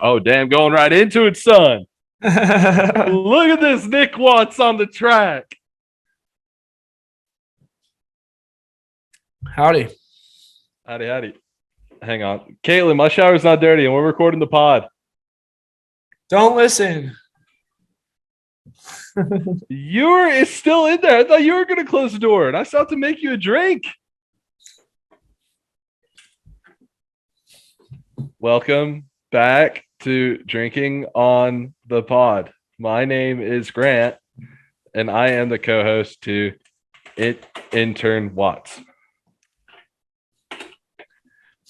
Oh, damn, going right into it, son. Look at this Nick Watts on the track. Howdy. Howdy. Hang on. Caitlin, my shower's not dirty and we're recording the pod. Don't listen. You're still in there. I thought you were going to close the door and I still have to make you a drink. Welcome back to Drinking on the Pod. My name is Grant and I am the co-host to Intern Watts.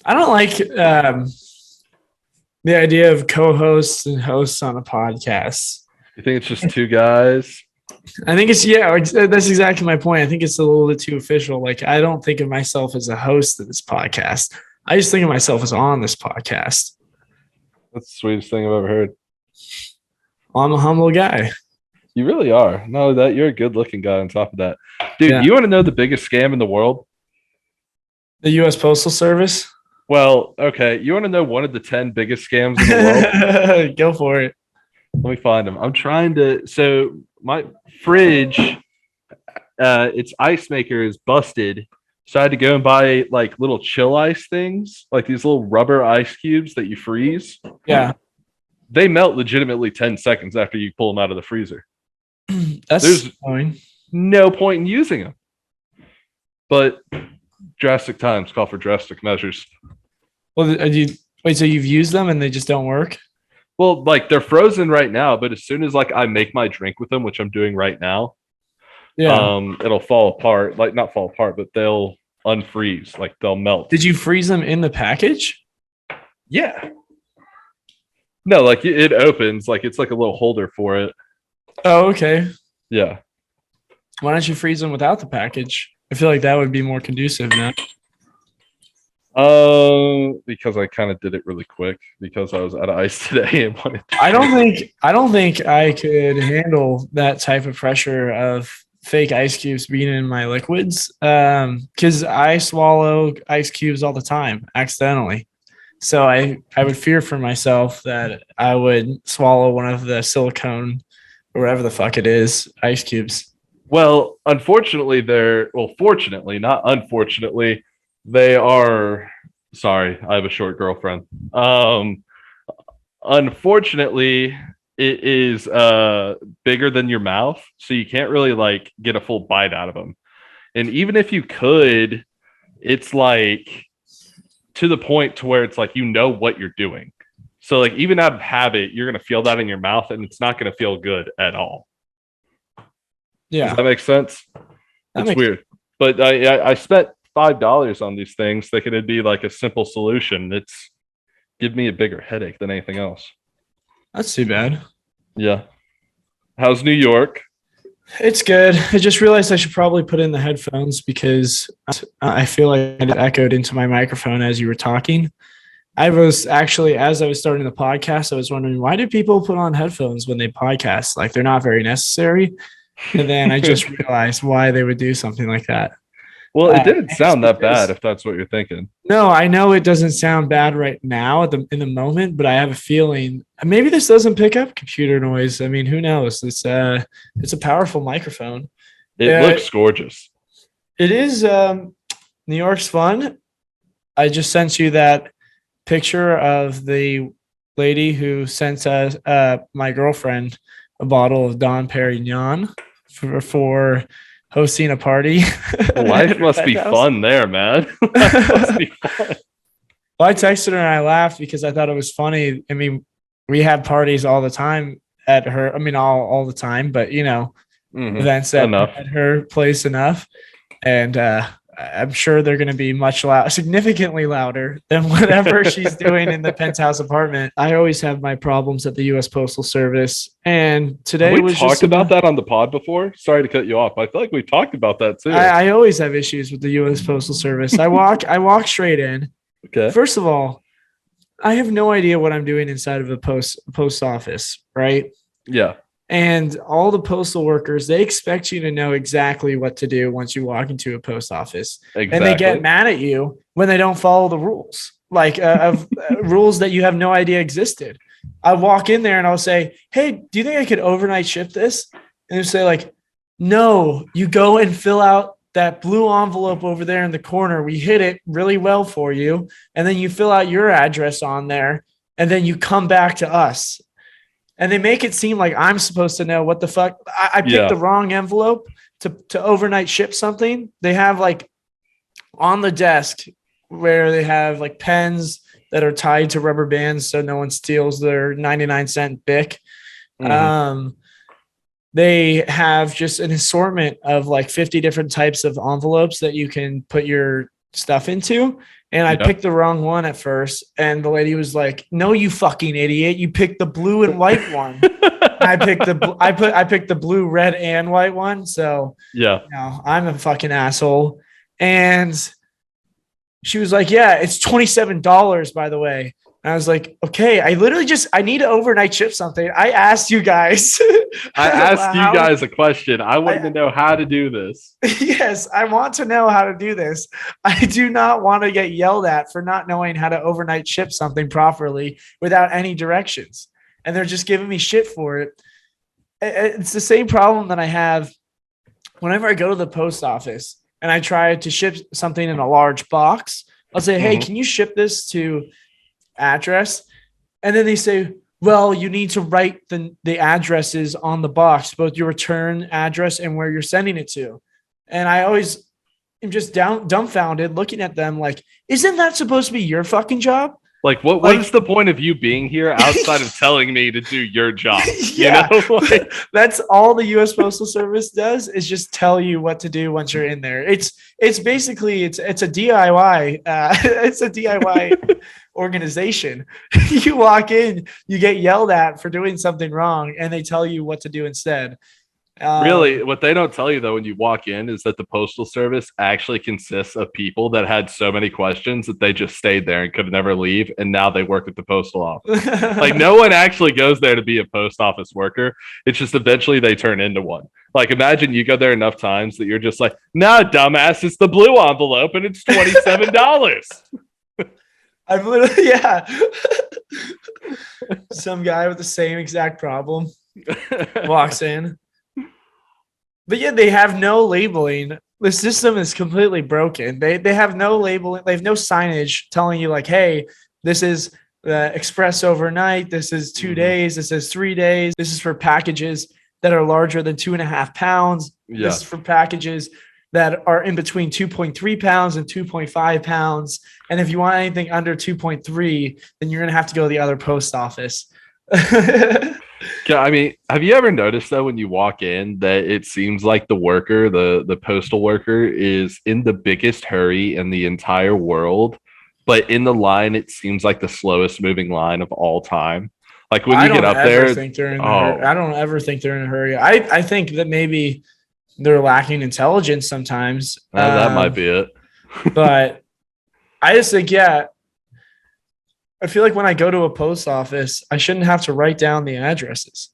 I don't like the idea of co-hosts and hosts on a podcast. You think it's just two guys? I think that's exactly my point. I think it's a little bit too official. Like, I don't think of myself as a host of this podcast. I just think of myself as on this podcast. That's the sweetest thing I've ever heard. I'm a humble guy. You really are. No, that you're a good-looking guy on top of that. Dude, yeah. You want to know the biggest scam in the world? The U.S. Postal Service? Well, okay. You want to know one of the 10 biggest scams in the world? Go for it. Let me find them. I'm trying to. So my fridge, its ice maker is busted. So I had to go and buy like little chill ice things, like these little rubber ice cubes that you freeze. Yeah. They melt legitimately 10 seconds after you pull them out of the freezer. There's fine. No point in using them. But drastic times call for drastic measures. Well, so you've used them and they just don't work? Well, like they're frozen right now, but as soon as like I make my drink with them, which I'm doing right now, it'll fall apart. Like not fall apart, but they'll unfreeze. Like they'll melt. Did you freeze them in the package? Yeah. No, like it opens. Like it's like a little holder for it. Oh, okay. Yeah. Why don't you freeze them without the package? I feel like that would be more conducive now. Because I kind of did it really quick because I was out of ice today and wanted to I don't think I could handle that type of pressure of fake ice cubes being in my liquids. Because I swallow ice cubes all the time accidentally. So I would fear for myself that I would swallow one of the silicone or whatever the fuck it is, ice cubes. Well, fortunately, not unfortunately, they are. Sorry, I have a short girlfriend. Unfortunately, it is bigger than your mouth, so you can't really like get a full bite out of them. And even if you could, it's like to the point to where it's like you know what you're doing. So like even out of habit, you're gonna feel that in your mouth, and it's not gonna feel good at all. Yeah, does that make sense? It's weird, but I spent $5 on these things thinking it'd be like a simple solution. It's give me a bigger headache than anything else. That's too bad. Yeah. How's New York? It's good. I just realized I should probably put in the headphones because I feel like it echoed into my microphone as you were talking. I was actually, as I was starting the podcast, I was wondering, why do people put on headphones when they podcast? Like they're not very necessary. And then I just realized why they would do something like that. Well, it didn't sound that bad if that's what you're thinking. No, I know it doesn't sound bad right now in the moment, but I have a feeling maybe this doesn't pick up computer noise. I mean, who knows? It's a powerful microphone. It looks gorgeous. It is. New York's fun. I just sent you that picture of the lady who sent my girlfriend a bottle of Dom Perignon for hosting a party. Life must be fun there, man. Must be fun. Well, I texted her and I laughed because I thought it was funny. I mean, we have parties all the time at her. I mean, all the time, but events at her place enough. And I'm sure they're going to be significantly louder than whatever she's doing in the penthouse apartment. I always have my problems at the U.S. Postal Service, and today we talked about that on the pod before. Sorry to cut you off. I feel like we talked about that too. I always have issues with the U.S. Postal Service. I walk straight in. Okay. First of all, I have no idea what I'm doing inside of a post office, right? Yeah. And all the postal workers, they expect you to know exactly what to do once you walk into a post office. Exactly. And they get mad at you when they don't follow the rules. like of rules that you have no idea existed. I walk in there and I'll say, "Hey, do you think I could overnight ship this?" And they'll say like, "No, you go and fill out that blue envelope over there in the corner. We hid it really well for you. And then you fill out your address on there and then you come back to us." And they make it seem like I'm supposed to know what the fuck. I picked the wrong envelope to overnight ship something. They have like on the desk where they have like pens that are tied to rubber bands so no one steals their 99-cent Bic. Mm-hmm. They have just an assortment of like 50 different types of envelopes that you can put your stuff into. And I picked the wrong one at first. And the lady was like, "No, you fucking idiot. You picked the blue and white one." I picked the blue, red, and white one. So I'm a fucking asshole. And she was like, "Yeah, it's $27, by the way." And I was like, "Okay, I need to overnight ship something. I asked you guys." I asked you guys a question. I wanted to know how to do this. Yes, I want to know how to do this. I do not want to get yelled at for not knowing how to overnight ship something properly without any directions. And they're just giving me shit for it. It's the same problem that I have whenever I go to the post office and I try to ship something in a large box. I'll say, "Hey, can you ship this to address?" And then they say, "Well, you need to write the addresses on the box, both your return address and where you're sending it to." And I always am just dumbfounded looking at them like, "Isn't that supposed to be your fucking job?" Like, what is the point of you being here outside of telling me to do your job? Yeah, you know? That's all the U.S. Postal Service does is just tell you what to do once you're in there. It's basically it's a DIY. It's a DIY organization. You walk in, you get yelled at for doing something wrong, and they tell you what to do instead. Really, what they don't tell you though when you walk in is that the Postal Service actually consists of people that had so many questions that they just stayed there and could never leave, and now they work at the postal office. Like, no one actually goes there to be a post office worker. It's just eventually they turn into one. Like, imagine you go there enough times that you're just like, "Nah, dumbass, it's the blue envelope and it's $27." I've literally, some guy with the same exact problem walks in. But yeah, they have no labeling. The system is completely broken. They have no labeling. They have no signage telling you like, "Hey, this is the express overnight. This is 2 days. This is 3 days. This is for packages that are larger than 2.5 pounds. Yeah. This is for packages that are in between 2.3 pounds and 2.5 pounds. And if you want anything under 2.3, then you're going to have to go to the other post office." Yeah, I mean, have you ever noticed though when you walk in that it seems like the worker, the postal worker, is in the biggest hurry in the entire world, but in the line it seems like the slowest moving line of all time. Like when you get up there, I don't ever think they're in a hurry. I think that maybe they're lacking intelligence sometimes. That might be it. But I just think, I feel like when I go to a post office, I shouldn't have to write down the addresses.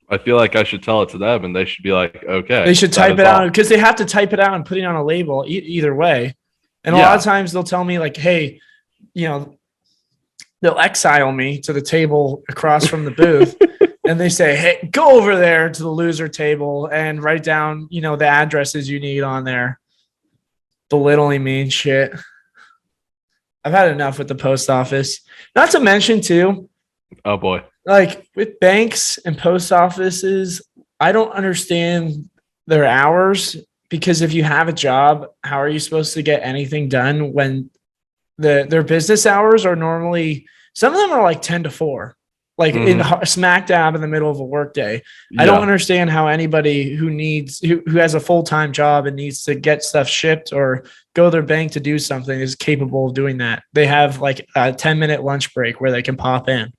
I feel like I should tell it to them and they should be like, "Okay." They should type it out because they have to type it out and put it on a label either way. And a lot of times they'll tell me like, "Hey, they'll exile me to the table across from the booth." And they say, "Hey, go over there to the loser table and write down, the addresses you need on there." Belittling me and shit. I've had enough with the post office. Not to mention, too. Oh, boy. Like, with banks and post offices, I don't understand their hours because if you have a job, how are you supposed to get anything done when their business hours are normally – some of them are like 10 to 4, like in smack dab in the middle of a workday. Yeah. I don't understand how anybody who has a full-time job and needs to get stuff shipped or – go to their bank to do something is capable of doing that. They have like a 10-minute lunch break where they can pop in.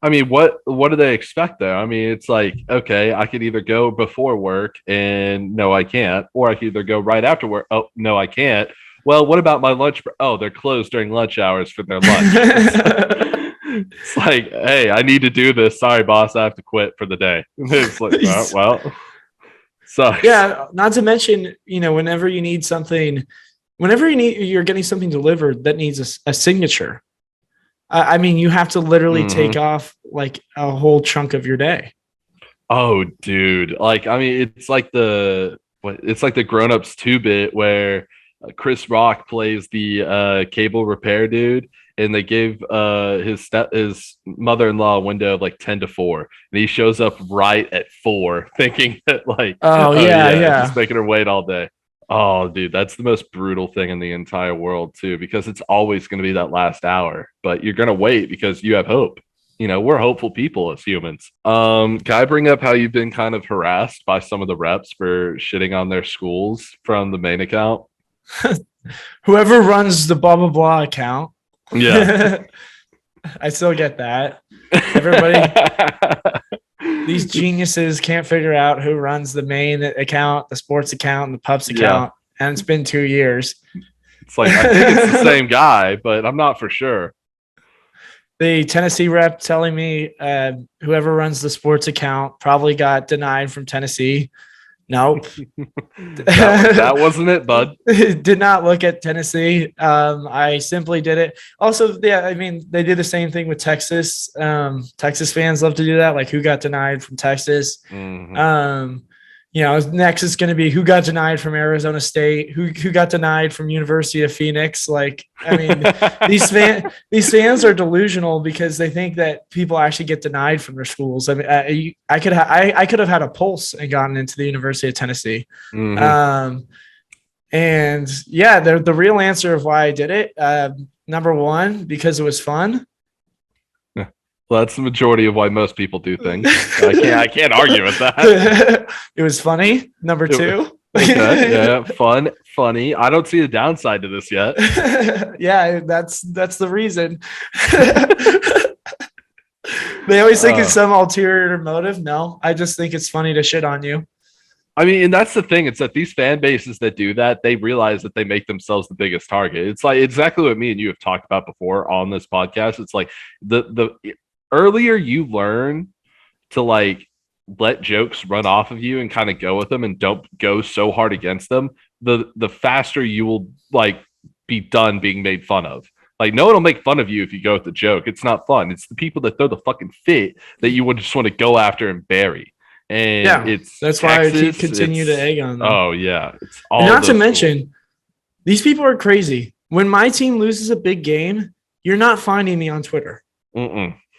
I mean, what do they expect though? I mean, it's like, okay, I could either go before work and no, I can't, or I could either go right after work. Oh, no, I can't. Well, what about my lunch? Oh, they're closed during lunch hours for their lunch. It's like, "Hey, I need to do this. Sorry, boss, I have to quit for the day." It's like, well. So yeah, not to mention, whenever you need something whenever you're getting something delivered that needs a signature, I mean, you have to literally take off like a whole chunk of your day. Oh, dude. Like, I mean, it's like the Grown-Ups 2 bit where Chris Rock plays the cable repair dude, and they gave his mother-in-law a window of like 10 to 4, and he shows up right at 4 thinking that like, just making her wait all day. Oh, dude, that's the most brutal thing in the entire world too, because it's always going to be that last hour, but you're going to wait because you have hope. We're hopeful people as humans. Can I bring up how you've been kind of harassed by some of the reps for shitting on their schools from the main account? Whoever runs the blah blah blah account. Yeah. I still get that. Everybody, these geniuses can't figure out who runs the main account, the sports account, and the pups account. Yeah. And it's been 2 years. It's like, I think it's the same guy, but I'm not for sure. The Tennessee rep telling me whoever runs the sports account probably got denied from Tennessee. Nope. that wasn't it, bud. Did not look at Tennessee. I simply did it. Also, yeah, I mean, they did the same thing with Texas. Texas fans love to do that. Like, who got denied from Texas? Mm-hmm. Next is going to be who got denied from Arizona State, who got denied from University of Phoenix. Like, I mean, these fans are delusional because they think that people actually get denied from their schools. I mean, I could have had a pulse and gotten into the University of Tennessee. Mm-hmm. And yeah, the real answer of why I did it. Number one, because it was fun. Well, that's the majority of why most people do things. I can't argue with that. It was funny. Number two. Okay, yeah, funny. I don't see the downside to this yet. Yeah, that's the reason. They always think it's some ulterior motive. No, I just think it's funny to shit on you. I mean, and that's the thing. It's that these fan bases that do that, they realize that they make themselves the biggest target. It's like exactly what me and you have talked about before on this podcast. It's like the earlier you learn to like let jokes run off of you and kind of go with them and don't go so hard against them, the faster you will like be done being made fun of. Like, no one will make fun of you if you go with the joke. It's not fun. It's the people that throw the fucking fit that you would just want to go after and bury. And yeah, that's Texas, why I continue to egg on them. Oh yeah, it's all. And not to mention, these people are crazy. When my team loses a big game, you're not finding me on Twitter.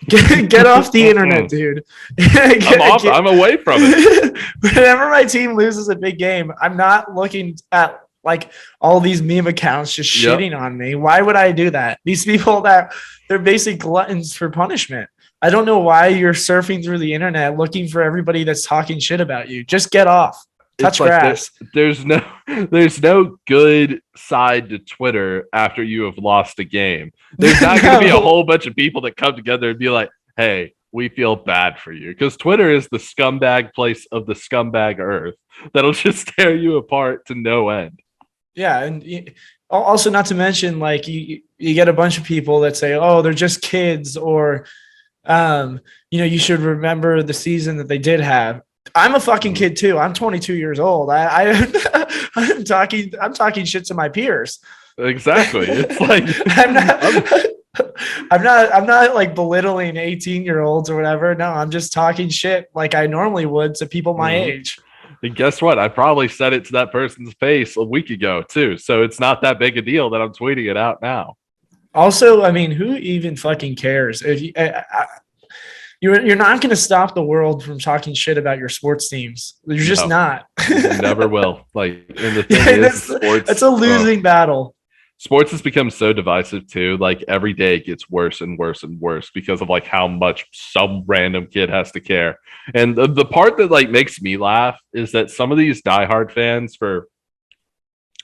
Get off the internet, dude. I'm away from it. Whenever my team loses a big game, I'm not looking at like all these meme accounts just shitting on me. Why would I do that? These people they're basic gluttons for punishment. I don't know why you're surfing through the internet looking for everybody that's talking shit about you. Just get off. Touch grass. There's no good side to Twitter after you have lost a game. There's not going to be a whole bunch of people that come together and be like, hey, we feel bad for you. Because Twitter is the scumbag place of the scumbag earth that'll just tear you apart to no end. Yeah. And also, not to mention, like, you get a bunch of people that say, oh, they're just kids, or you should remember the season that they did have. I'm a fucking kid too. I'm 22 years old. I'm talking shit to my peers. Exactly. It's like I'm not like belittling 18-year-olds or whatever. No, I'm just talking shit like I normally would to people my age. And guess what? I probably said it to that person's face a week ago too. So it's not that big a deal that I'm tweeting it out now. Also, I mean, who even fucking cares? If you're not going to stop the world from talking shit about your sports teams. You're just not. You never will. Like, and the thing is, sports. That's a losing battle. Sports has become so divisive too. Like, every day it gets worse and worse and worse because of like how much some random kid has to care. And the part that like makes me laugh is that some of these diehard fans for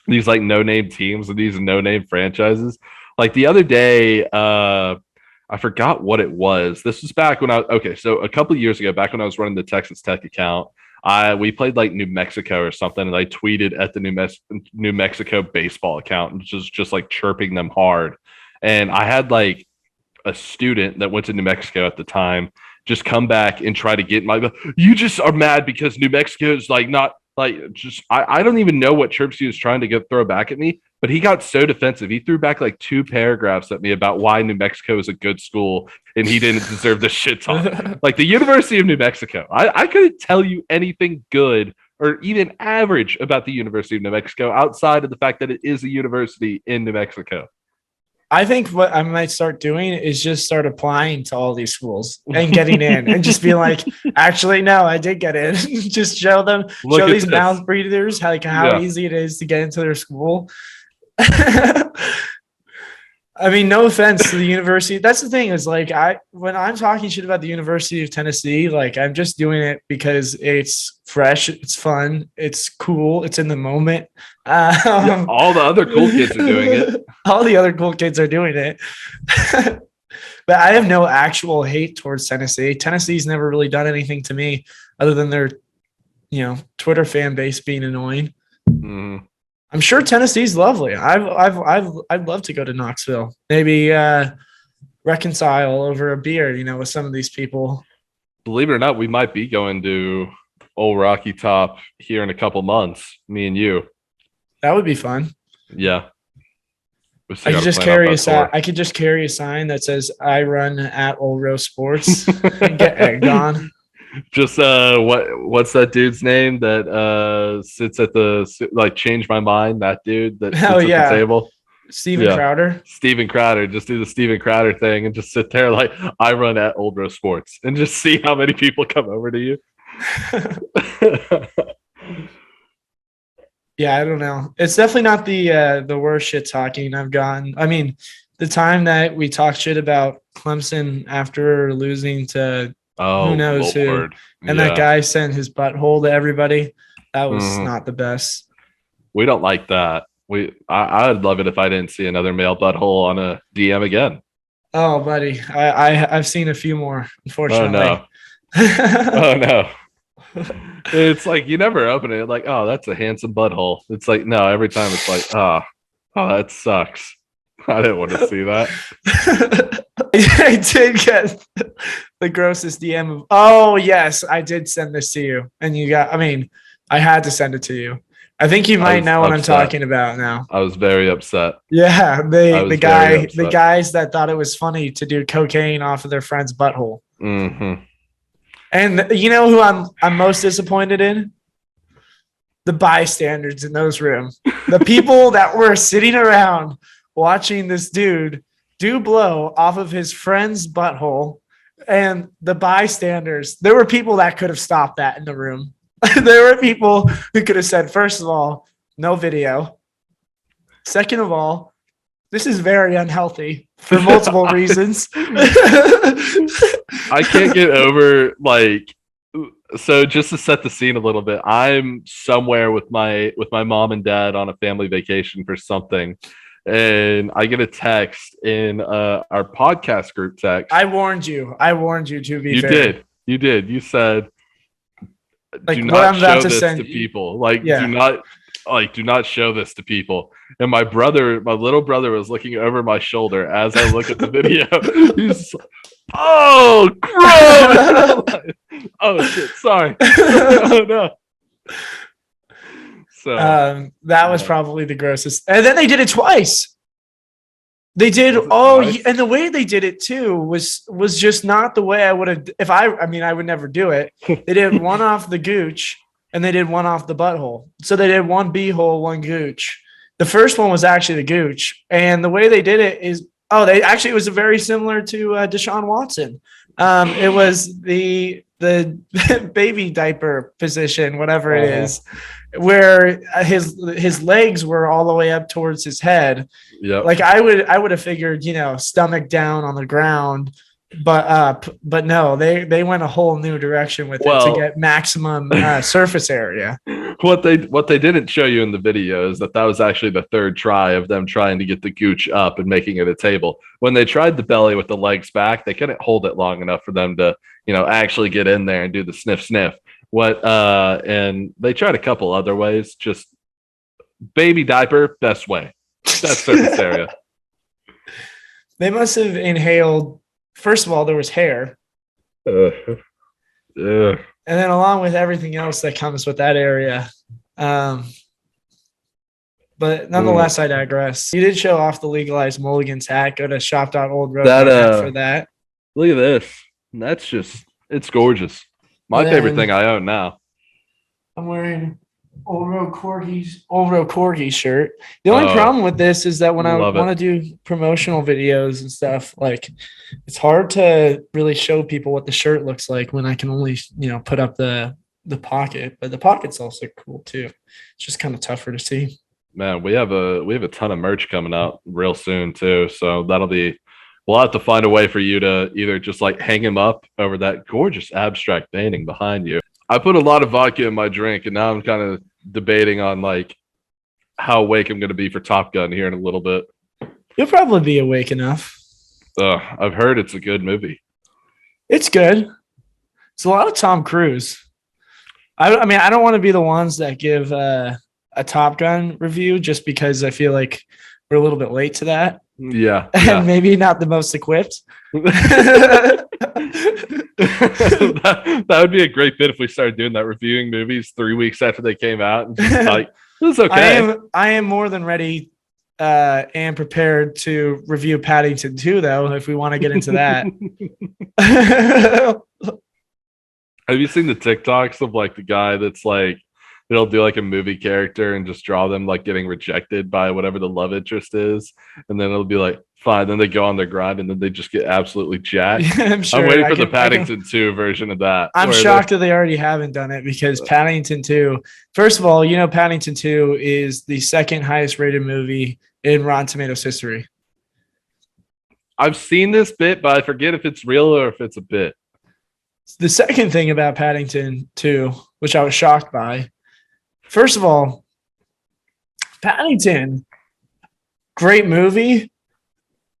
these like no-name teams and these no-name franchises. Like the other day, I forgot what it was. This was back when so a couple of years ago, back when I was running the Texas Tech account, we played like New Mexico or something, and I tweeted at the New Mexico baseball account, and just like chirping them hard. And I had like a student that went to New Mexico at the time just come back and try to get you just are mad because New Mexico is like not like just I don't even know what chirps he was trying to throw back at me, But he got so defensive. He threw back like 2 paragraphs at me about why New Mexico is a good school and he didn't deserve the shit talk. Like the University of New Mexico. I couldn't tell you anything good or even average about the University of New Mexico outside of the fact that it is a university in New Mexico. I think what I might start doing is just start applying to all these schools and getting in and just be like, actually, no, I did get in. Just show them, show these mouth breathers how easy it is to get into their school. I mean, no offense to the university. That's the thing is like when I'm talking shit about the University of Tennessee, like I'm just doing it because it's fresh, it's fun, it's cool, it's in the moment. All the other cool kids are doing it. All the other cool kids are doing it. But I have no actual hate towards Tennessee. Tennessee's never really done anything to me other than their, Twitter fan base being annoying. Mm. I'm sure Tennessee's lovely. I'd love to go to Knoxville. Maybe reconcile over a beer, with some of these people. Believe it or not, we might be going to Old Rocky Top here in a couple months. Me and you. That would be fun. Yeah. I could just carry a sign. I could just carry a sign that says "I run at Old Rose Sports." And get it gone. Just what's that dude's name that sits at the change my mind, that dude that sits at the table? Steven Crowder. Steven Crowder. Just do the Steven Crowder thing and just sit there like I run at Old Rose Sports and just see how many people come over to you. Yeah, I don't know. It's definitely not the worst shit talking I've gotten. I mean, the time that we talked shit about Clemson after losing to who knows Lord. who, and that guy sent his butthole to everybody. That was not the best. We don't like that. I'd love it if I didn't see another male butthole on a DM again. Oh, buddy, I've seen a few more, unfortunately. Oh no. It's like you never open it like, oh, that's a handsome butthole. It's like, no, every time it's like, oh, that sucks. I didn't want to see that. I did get the grossest DM of, oh yes, I did send this to you. And I had to send it to you. I think you might know what I'm talking about now. I was very upset. Yeah, the guys that thought it was funny to do cocaine off of their friend's butthole. Mm-hmm. And you know who I'm most disappointed in? The bystanders in those rooms. The people that were sitting around watching this dude do blow off of his friend's butthole, and the bystanders, there were people that could have stopped that in the room. There were people who could have said, first of all, no video. Second of all, this is very unhealthy for multiple reasons. I can't get over so just to set the scene a little bit, I'm somewhere with my mom and dad on a family vacation for something. And I get a text in our podcast group text. I warned you to be fair. You did. You said, like, do not show this to people. Do not show this to people. And my little brother was looking over my shoulder as I look at the video. He's like, oh, gross. Oh shit, sorry. Oh no. So that was probably the grossest. And then they did it twice. They did and the way they did it too was just not the way I would have. I would never do it. They did one off the gooch and they did one off the butthole. So they did one beehole, one gooch. The first one was actually the gooch, and the way they did it is it was very similar to Deshaun Watson. It was the baby diaper position, whatever it is, where his legs were all the way up towards his head. Yeah, like I would have figured, stomach down on the ground, but no, they went a whole new direction with it to get maximum surface area. What they didn't show you in the video is that was actually the third try of them trying to get the gooch up and making it a table. When they tried the belly with the legs back, they couldn't hold it long enough for them to, actually get in there and do the sniff. And they tried a couple other ways. Just baby diaper, best way. Best surface area. They must have inhaled. First of all, there was hair. And then along with everything else that comes with that area, But nonetheless, I digress. You did show off the legalized Mulligan's hat. Go to shop.oldroad for that. Look at this. That's it's gorgeous. My favorite thing I own now. I'm wearing Old Road Corgi shirt. The only problem with this is that when I want to do promotional videos and stuff, like it's hard to really show people what the shirt looks like when I can only, put up the pocket, but the pocket's also cool too. It's just kind of tougher to see. Man, we have a ton of merch coming out real soon too. So we'll have to find a way for you to either just like hang him up over that gorgeous abstract painting behind you. I put a lot of vodka in my drink, and now I'm kind of debating on like how awake I'm going to be for Top Gun here in a little bit. You'll probably be awake enough. I've heard it's a good movie. It's good. It's a lot of Tom Cruise. I mean, I don't want to be the ones that give a Top Gun review just because I feel like we're a little bit late to that. Yeah. And maybe not the most equipped. that would be a great bit if we started doing that, reviewing movies 3 weeks after they came out and just like, it's okay. I am more than ready and prepared to review Paddington 2, though, if we want to get into that. Have you seen the TikToks of like the guy that's like, they'll do like a movie character and just draw them like getting rejected by whatever the love interest is, and then it'll be like fine, then they go on their grind and then they just get absolutely jacked. I'm waiting for the Paddington 2 version of that. I'm shocked that they already haven't done it, because Paddington 2, first of all, Paddington 2 is the second highest rated movie in Rotten Tomatoes history. I've seen this bit, but I forget if it's real or if it's a bit. The second thing about Paddington 2, which I was shocked by, first of all, Paddington, great movie,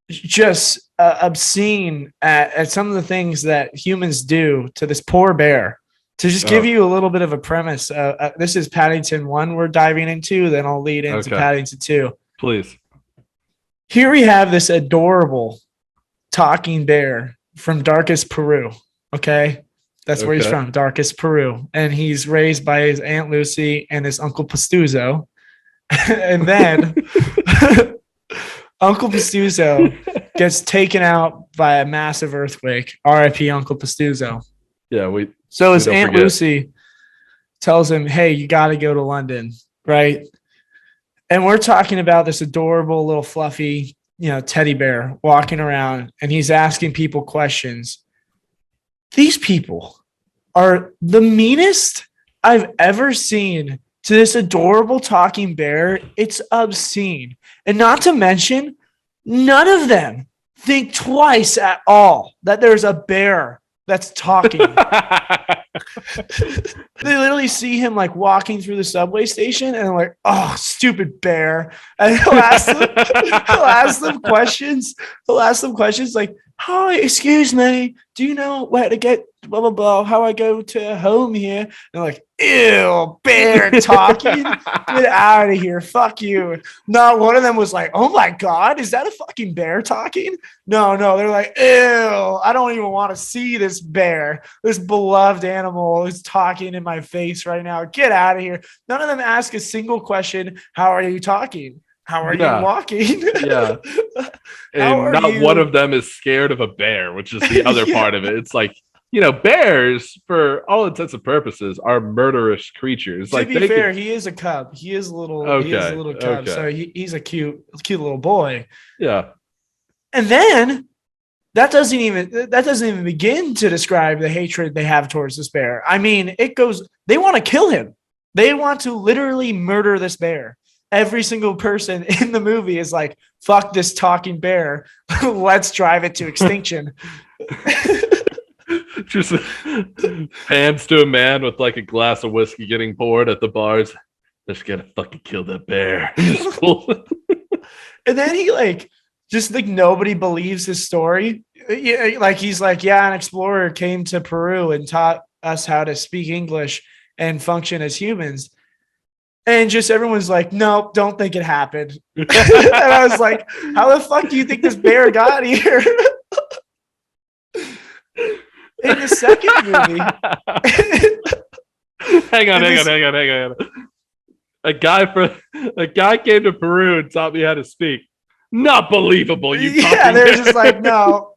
just obscene at some of the things that humans do to this poor bear. To just give you a little bit of a premise, this is Paddington 1 we're diving into, then I'll lead into Paddington 2. Please. Here we have this adorable talking bear from Darkest Peru. Okay? That's where he's from, Darkest Peru. And he's raised by his Aunt Lucy and his Uncle Pastuzo. And then Uncle Pastuzo gets taken out by a massive earthquake. R.I.P. Uncle Pastuzo. Yeah, So his Aunt Lucy tells him, hey, you got to go to London, right? And we're talking about this adorable little fluffy, teddy bear walking around, and he's asking people questions. These people are the meanest I've ever seen to this adorable talking bear. It's obscene. And not to mention, none of them think twice at all that there's a bear that's talking. They literally see him like walking through the subway station and they're like, oh, stupid bear. And he'll ask them questions. He'll ask them questions like, hi, excuse me, do you know where to get blah, blah, blah, how I go to home here? And they're like, ew, bear talking? Get out of here. Fuck you. Not one of them was like, oh my God, is that a fucking bear talking? No, they're like, ew, I don't even want to see this bear. This beloved animal is talking in my face right now. Get out of here. None of them ask a single question. How are you talking? How are you walking? Yeah. And not one of them is scared of a bear, which is the other part of it. It's like, bears, for all intents and purposes, are murderous creatures. To be fair, he is a cub. He is a little cub. So he's a cute little boy. Yeah. And then that doesn't even begin to describe the hatred they have towards this bear. I mean, they want to kill him. They want to literally murder this bear. Every single person in the movie is like, fuck this talking bear. Let's drive it to extinction. Just hands to a man with like a glass of whiskey getting poured at the bars. Just gotta fucking kill that bear. And then he just nobody believes his story. Like he's like, yeah, an explorer came to Peru and taught us how to speak English and function as humans. And just everyone's like, nope, don't think it happened. And I was like, how the fuck do you think this bear got here? In the second movie. Hang on. A guy came to Peru and taught me how to speak. Not believable. Yeah, they're just like, no.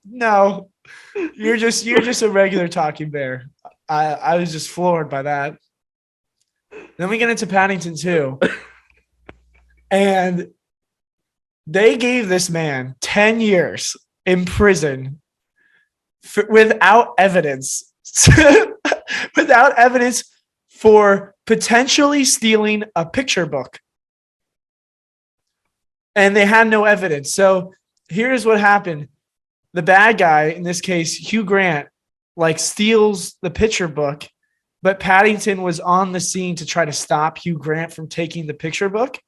You're just a regular talking bear. I was just floored by that. Then we get into Paddington 2. And they gave this man 10 years in prison without evidence. Without evidence for potentially stealing a picture book. And they had no evidence. So here's what happened. The bad guy, in this case, Hugh Grant, steals the picture book, but Paddington was on the scene to try to stop Hugh Grant from taking the picture book.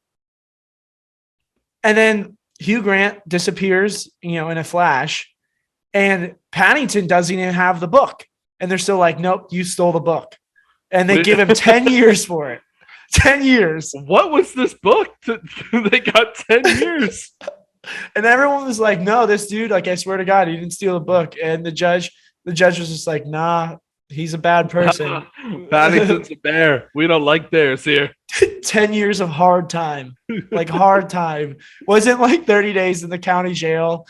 And then Hugh Grant disappears, in a flash, and Paddington doesn't even have the book. And they're still like, nope, you stole the book. And they give him 10 years for it. 10 years. What was this book? They got 10 years. And everyone was like, no, this dude, I swear to God, he didn't steal the book. And the judge was just like, nah, he's a bad person. Paddington's a bear. We don't like bears here. 10 years of hard time. Hard time. Wasn't 30 days in the county jail.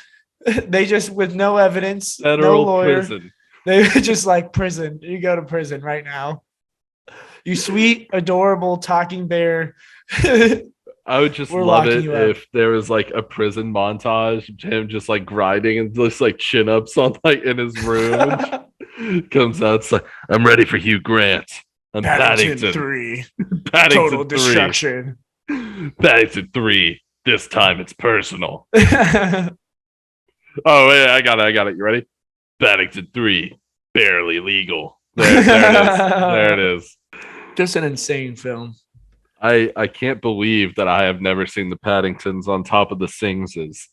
They just, with no evidence, Federal no lawyer. prison. They were just prison. You go to prison right now. You sweet, adorable talking bear. I would just love it if there was a prison montage of him just grinding and just chin ups on in his room. Comes out, it's I'm ready for Hugh Grant. I'm Paddington 3. Paddington Total 3. destruction. Paddington 3. This time it's personal. Oh, wait, I got it. You ready? Paddington 3. Barely legal. There it is. There it is. Just an insane film. I can't believe that I have never seen the Paddingtons on top of the Singses.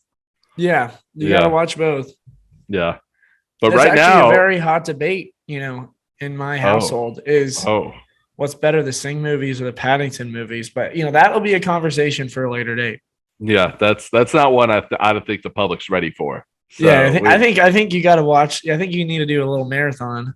Yeah, you gotta watch both. Yeah, but There's right now, a very hot debate, in my household is what's better, the Sing movies or the Paddington movies. But that'll be a conversation for a later date. Yeah, that's not one I don't think the public's ready for. So yeah, I think you got to watch. I think you need to do a little marathon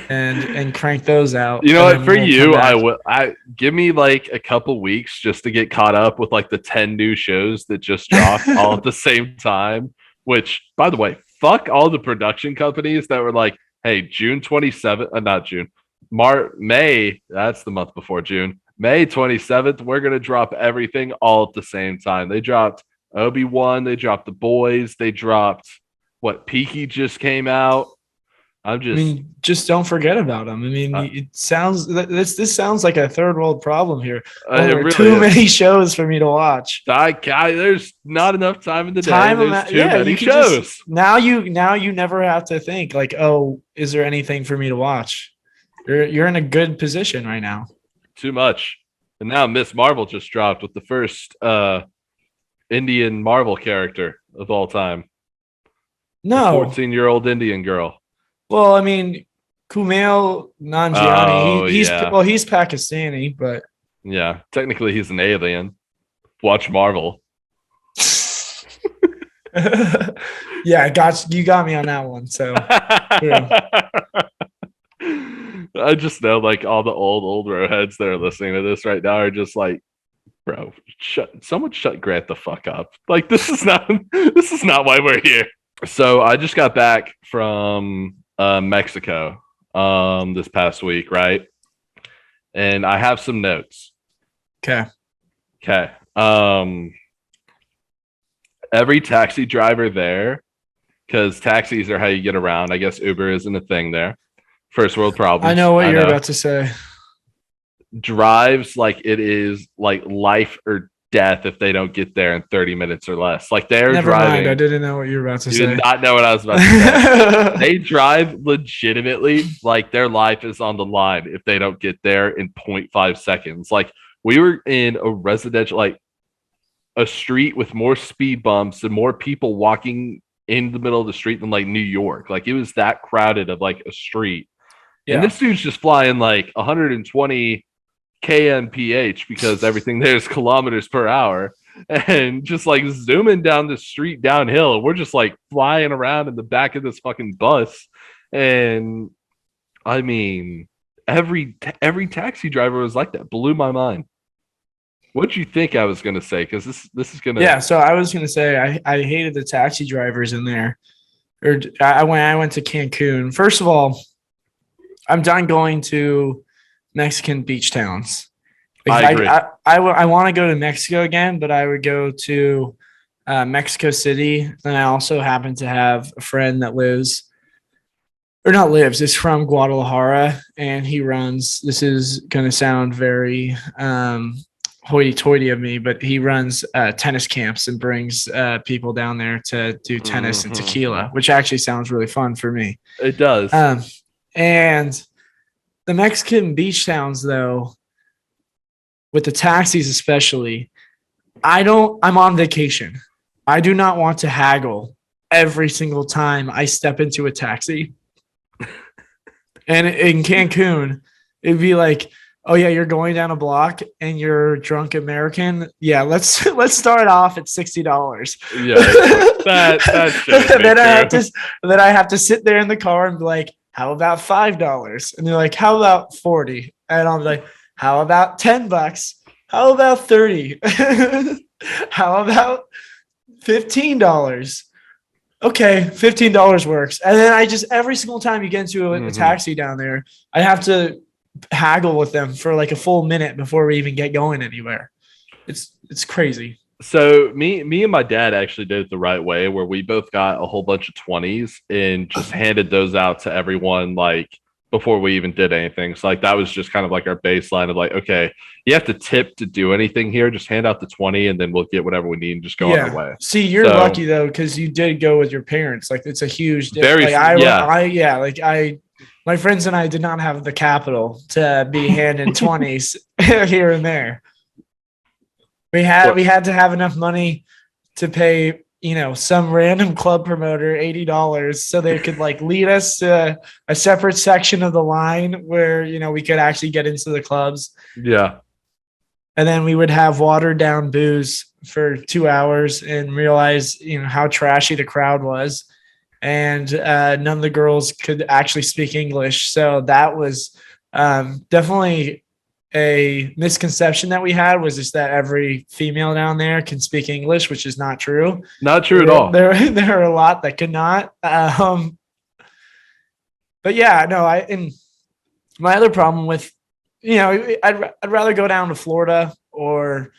and crank those out. You know what? For you, I give me a couple weeks just to get caught up with the 10 new shows that just dropped all at the same time. Which, by the way, fuck all the production companies that were hey, June 27th, not June, May. That's the month before June. May 27th, we're gonna drop everything all at the same time. They dropped Obi-Wan. They dropped The Boys. They dropped Peaky just came out. Just don't forget about them. It sounds this sounds like a third world problem here. Really too many shows for me to watch. There's not enough time in the day. There's too many shows. Now you never have to think oh, is there anything for me to watch? You're in a good position right now. Too much. And now Miss Marvel just dropped with the first Indian Marvel character of all time. No, 14-year-old Indian girl. Well, Kumail Nanjiani, he's Pakistani, but yeah, technically he's an alien. Watch Marvel. Yeah, you got me on that one. So yeah. I just know all the old rowheads that are listening to this right now are just bro, shut Grant the fuck up. This is not why we're here. So I just got back from Mexico this past week, right? And I have some notes. Okay. Every taxi driver there, because taxis are how you get around. I guess Uber isn't a thing there. First world problem. I know what you're about to say. Drives it is life or death if they don't get there in 30 minutes or less. They're Never driving. Mind. I didn't know what you were about to say. You did not know what I was about to say. They drive legitimately their life is on the line if they don't get there in 0.5 seconds. We were in a residential, a street with more speed bumps and more people walking in the middle of the street than New York. It was that crowded of a street. Yeah. And this dude's just flying 120 kmph because everything there is kilometers per hour and just zooming down the street downhill. We're just flying around in the back of this fucking bus. And every taxi driver was like that. Blew my mind. What'd you think I was gonna say? Because this is gonna. Yeah, so I was gonna say I hated the taxi drivers in there. Or I went to Cancun. First of all, I'm done going to Mexican beach towns. I agree. I want to go to Mexico again, but I would go to Mexico City. And I also happen to have a friend that lives, or not lives, is from Guadalajara, and he runs. This is going to sound very hoity-toity of me, but he runs tennis camps and brings people down there to do tennis and tequila, which actually sounds really fun for me. It does. And the Mexican beach towns, though, with the taxis especially, I'm on vacation. I do not want to haggle every single time I step into a taxi. And in Cancun, it'd be like, oh yeah, you're going down a block and you're drunk American. Yeah, let's start off at $60. Yeah, then I have to sit there in the car and be like, how about $5? And they're like, how about 40? And I'm like, how about $10? How about 30? How about $15? Okay, $15 works. And then I just every single time you get into a taxi down there, I have to haggle with them for like a full minute before we even get going anywhere. It's crazy. So me and my dad actually did it the right way, where we both got a whole bunch of 20s and just handed those out to everyone like before we even did anything. So like that was just kind of like our baseline of like, okay, you have to tip to do anything here. Just hand out the 20 and then we'll get whatever we need and just go on our way. See, you're lucky though, because you did go with your parents. Like it's a huge difference. My friends and I did not have the capital to be handing 20s here and there. We had to have enough money to pay, some random club promoter $80 so they could like lead us to a separate section of the line where, we could actually get into the clubs. Yeah. And then we would have watered down booze for 2 hours and realize, how trashy the crowd was. And none of the girls could actually speak English. So that was definitely a misconception that we had, was just that every female down there can speak English, which is not true. Not true at all. There are a lot that could not. But yeah, no, and my other problem with, I'd rather go down to Florida or,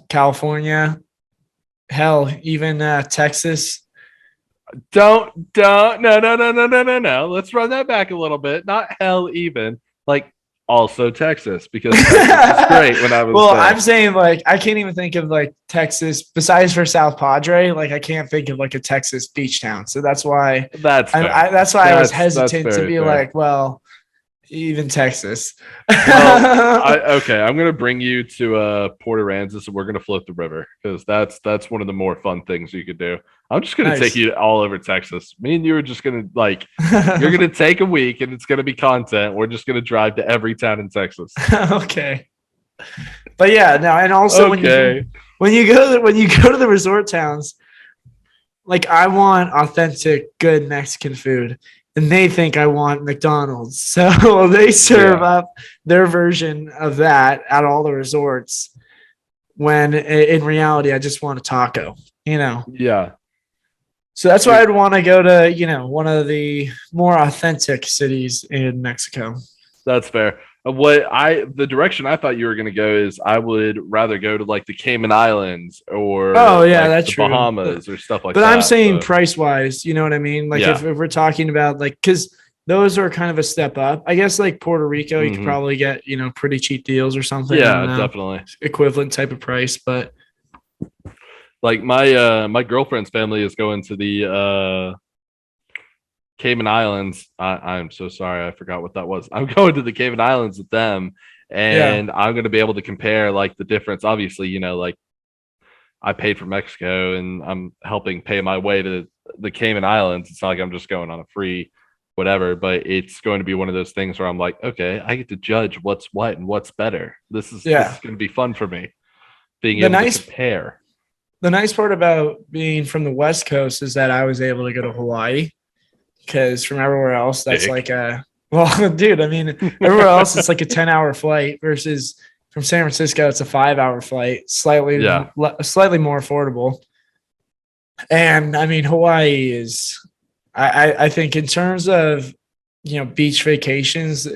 California, hell, even Texas. No. Let's run that back a little bit. Not hell, even like also Texas, because Texas is great when I was there. I'm saying like I can't even think of like Texas besides for South Padre. Like I can't think of like a Texas beach town. So that's why I was hesitant to be like, well, even Texas. Okay, I'm gonna bring you to Port Aransas and we're gonna float the river, because that's one of the more fun things you could do. I'm just gonna take you all over Texas. Me and you are just gonna you're gonna take a week and it's gonna be content. We're just gonna drive to every town in Texas. Okay. But yeah, no, and also when you go to the resort towns, like I want authentic, good Mexican food. And they think I want McDonald's. So they serve up their version of that at all the resorts, when in reality, I just want a taco, Yeah. So that's why I'd want to go to, one of the more authentic cities in Mexico. That's fair. The direction I thought you were going to go is I would rather go to like the Cayman Islands or that's the true. Bahamas or stuff like that. But I'm saying price wise, you know what I mean? Like if we're talking about like, because those are kind of a step up. I guess like Puerto Rico, you could probably get, pretty cheap deals or something. Yeah, definitely. Equivalent type of price. But like my girlfriend's family is going to the Cayman Islands. I'm so sorry, I forgot what that was. I'm going to the Cayman Islands with them, and I'm going to be able to compare like the difference. Obviously, like I paid for Mexico and I'm helping pay my way to the Cayman Islands. It's not like I'm just going on a free whatever, but it's going to be one of those things where I'm like, okay, I get to judge what's what and what's better. This is going to be fun for me, being able to compare. The nice part about being from the West Coast is that I was able to go to Hawaii, because from everywhere else, that's dude, I mean, everywhere else, it's like a 10-hour flight versus, from San Francisco, it's a 5-hour flight, slightly more affordable. And I mean, Hawaii is, I think in terms of, beach vacations,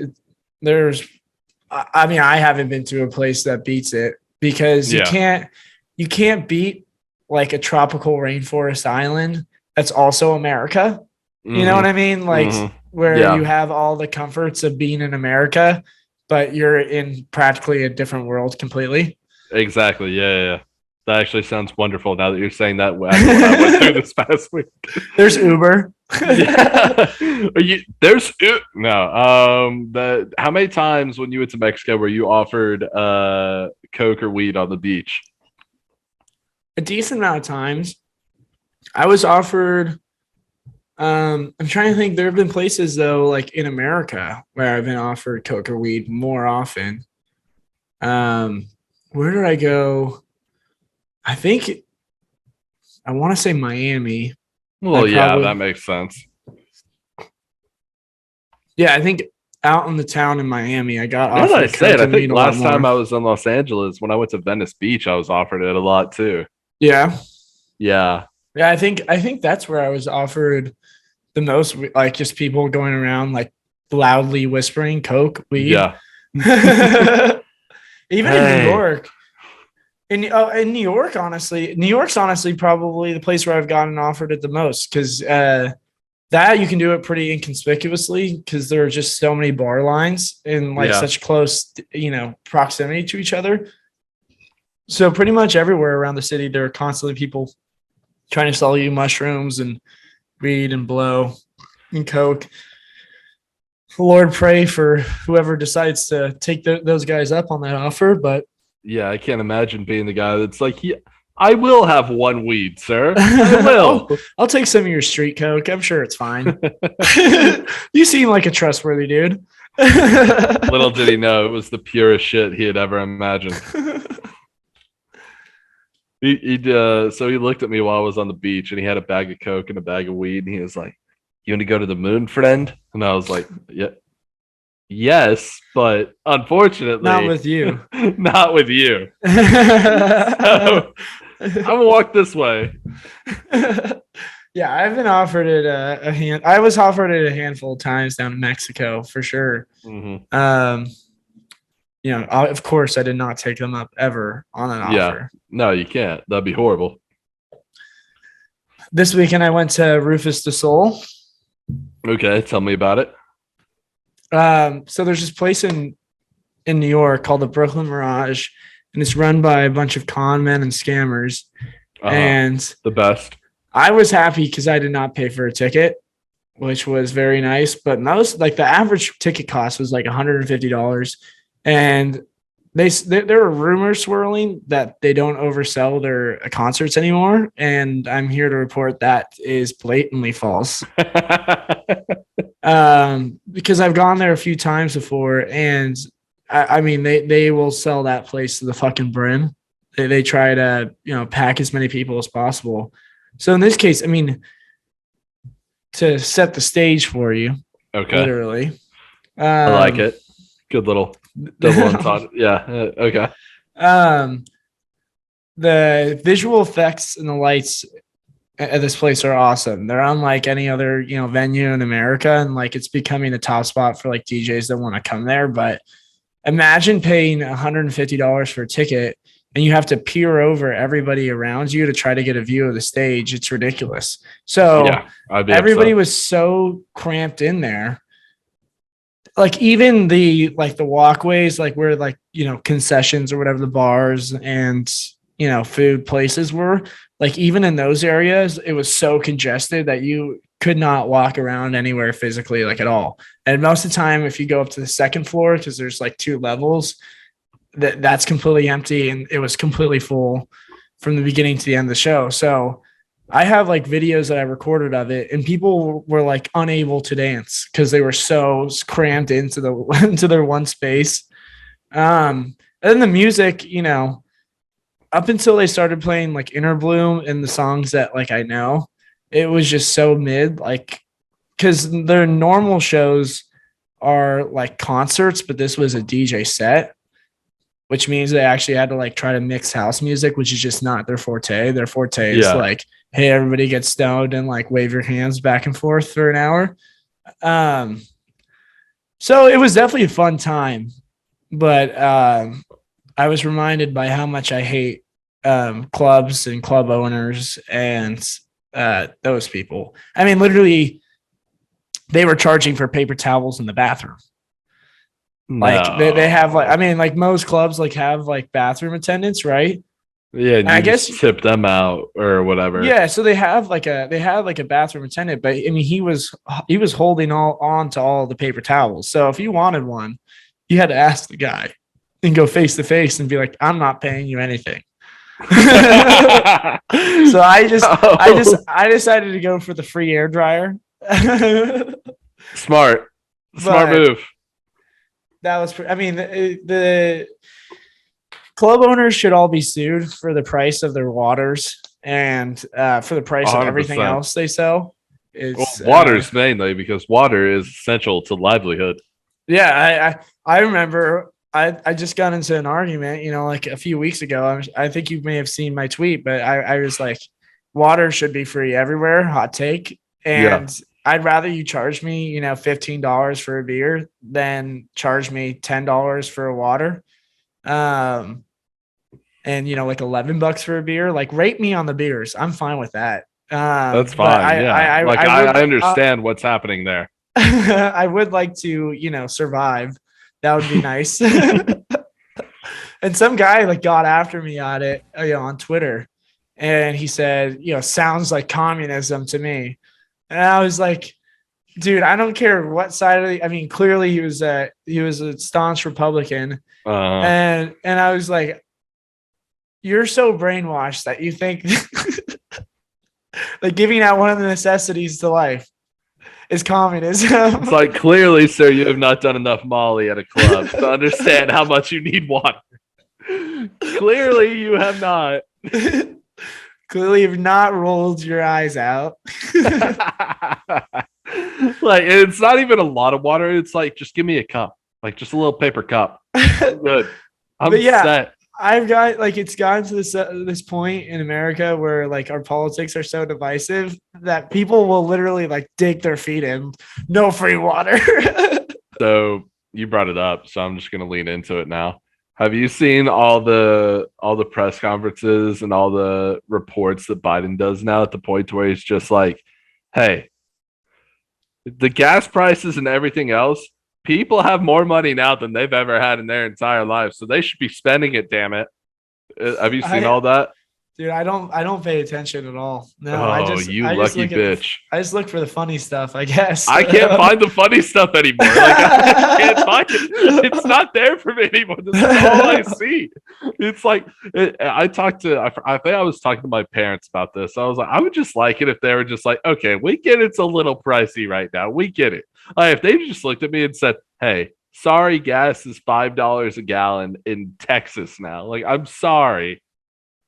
I haven't been to a place that beats it because you can't beat like a tropical rainforest island that's also America. Mm-hmm. You know what I mean? Like where you have all the comforts of being in America, but you're in practically a different world completely. Exactly. Yeah. That actually sounds wonderful now that you're saying that. What I went through this past week. There's Uber. There's no. How many times when you went to Mexico were you offered coke or weed on the beach? A decent amount of times. I was offered. I'm trying to think. There have been places though, like in America, where I've been offered coke or weed more often. Where did I go? I think I want to say Miami. Well, that makes sense. Yeah, I think out in the town in Miami, I got offered. I said, I think last time I was in Los Angeles, when I went to Venice Beach, I was offered it a lot too. Yeah. Yeah. Yeah, I think that's where I was offered the most, like just people going around like loudly whispering coke, weed. Yeah. Even in New York. In New York, honestly, New York's probably the place where I've gotten offered it the most because that you can do it pretty inconspicuously because there are just so many bar lines in such close, proximity to each other. So pretty much everywhere around the city, there are constantly people trying to sell you mushrooms and weed and blow and coke. Lord, pray for whoever decides to take those guys up on that offer, but. Yeah, I can't imagine being the guy that's like, I will have one weed, sir. I will. I'll take some of your street coke. I'm sure it's fine. You seem like a trustworthy dude. Little did he know it was the purest shit he had ever imagined. So he looked at me while I was on the beach and he had a bag of coke and a bag of weed and he was like, "You want to go to the moon, friend?" And I was like, "Yeah. Yes, but unfortunately, not with you. Not with you." So, I'm gonna walk this way. Yeah, I've been offered it I was offered it a handful of times down in Mexico for sure. Mm-hmm. Of course, I did not take them up ever on an offer. No, you can't. That'd be horrible. This weekend, I went to Rufus du Sol. Okay, tell me about it. So there's this place in New York called the Brooklyn Mirage, and it's run by a bunch of con men and scammers. And the best. I was happy because I did not pay for a ticket, which was very nice. But the average ticket cost was like $150, and there were rumors swirling that they don't oversell their concerts anymore, and I'm here to report that is blatantly false. Because I've gone there a few times before, and I mean they will sell that place to the fucking brim. They try to pack as many people as possible. So in this case, I mean, to set the stage for you, okay, literally, I like it. Good little double entendre. Yeah. Okay. The visual effects and the lights at this place are awesome. They're unlike any other, venue in America. And it's becoming a top spot for DJs that want to come there. But imagine paying $150 for a ticket and you have to peer over everybody around you to try to get a view of the stage. It's ridiculous. So everybody was so cramped in there. Even the walkways, where concessions or whatever the bars and, food places were, even in those areas, it was so congested that you could not walk around anywhere physically, at all. And most of the time, if you go up to the second floor, because there's 2 levels, that's completely empty and it was completely full from the beginning to the end of the show. So I have videos that I recorded of it, and people were unable to dance because they were so crammed into their one space. And then the music, up until they started playing Inner Bloom and the songs that I know, it was just so mid. Because their normal shows are concerts, but this was a DJ set. which means they actually had to like try to mix house music, which is just not their forte. Their forte is like, hey, everybody get stoned and like wave your hands back and forth for an hour. So it was definitely a fun time, but I was reminded by how much I hate clubs and club owners and those people. I mean, literally, they were charging for paper towels in the bathroom. Like they have like, I mean, like most clubs like have like bathroom attendants, right? Yeah, and I guess tip them out or whatever. Yeah, so they had like a bathroom attendant, but I mean he was holding on to all the paper towels. So if you wanted one, you had to ask the guy and go face to face and be like, I'm not paying you anything. So I decided to go for the free air dryer. Smart move. That was, I mean, the club owners should all be sued for the price of their waters and for the price 100%. Of everything else they sell. It's waters mainly because water is essential to livelihood. Yeah, I remember I just got into an argument, you know, like a few weeks ago. I think you may have seen my tweet, but I was like, water should be free everywhere. Hot take. And I'd rather you charge me, you know, $15 for a beer than charge me $10 for a water. And you know, like $11 for a beer. Like, rate me on the beers. I'm fine with that. That's fine. I understand what's happening there. I would like to, you know, survive. That would be nice. And some guy like got after me on it, you know, on Twitter, and he said, you know, sounds like communism to me. And I was like, dude, I don't care what side of the, I mean, clearly he was a staunch Republican. And I was like, you're so brainwashed that you think like giving out one of the necessities to life is communism. It's like, clearly, sir, you have not done enough Molly at a club to understand how much you need water. Clearly, you have not. Clearly, you've not rolled your eyes out. Like, it's not even a lot of water. It's like, just give me a cup, like just a little paper cup. I'm good. I'm set. I've got like, it's gotten to this point in America where like our politics are so divisive that people will literally like dig their feet in. No free water. So you brought it up, so I'm just gonna lean into it now. Have you seen all the press conferences and all the reports that Biden does now at the point where he's just like, hey, the gas prices and everything else, people have more money now than they've ever had in their entire lives, so they should be spending it. Damn it! Have you seen all that? Dude, I don't pay attention at all. No, lucky bitch. I just look for the funny stuff, I guess. I can't find the funny stuff anymore. Like, I can't find it. It's not there for me anymore. This is all I see. It's like, I think I was talking to my parents about this. I was like, I would just like it if they were just like, okay, we get it's a little pricey right now. We get it. Like, if they just looked at me and said, hey, sorry, gas is $5 a gallon in Texas now. Like, I'm sorry,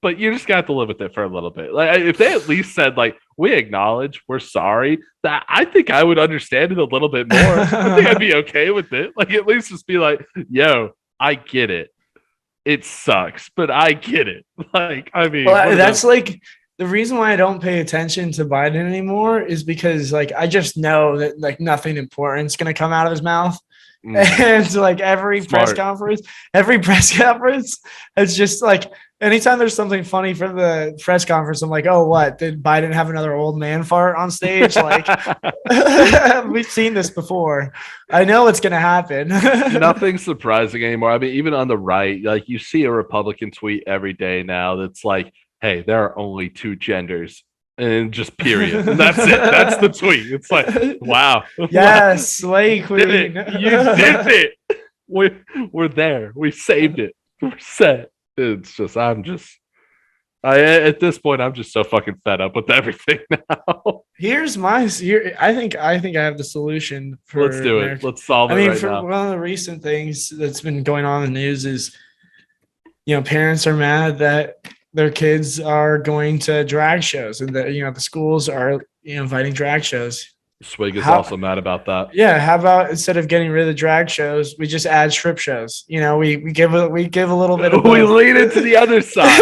but you just got to live with it for a little bit. Like, if they at least said, like, we acknowledge, we're sorry, that I think I would understand it a little bit more. I think I'd be okay with it. Like, at least just be like, yo, I get it. It sucks, but I get it. Like, I mean, that's like the reason why I don't pay attention to Biden anymore is because like I just know that like nothing important is going to come out of his mouth. And like every press conference, it's just like anytime there's something funny for the press conference, I'm like, oh, what? Did Biden have another old man fart on stage? Like, we've seen this before. I know it's going to happen. Nothing surprising anymore. I mean, even on the right, like you see a Republican tweet every day now that's like, hey, there are only two genders. And just period. And that's it. That's the tweet. It's like, wow. Yes, slay queen. You did it. We're there. We saved it. We're set. It's just, at this point, I'm just so fucking fed up with everything now. I think I have the solution for Let's do America. It. Let's solve it now. One of the recent things that's been going on in the news is, you know, parents are mad that their kids are going to drag shows and the schools are, inviting drag shows. Swig is also mad about that. Yeah, how about instead of getting rid of the drag shows, we just add strip shows? You know, we give a little bit of we lean into the other side.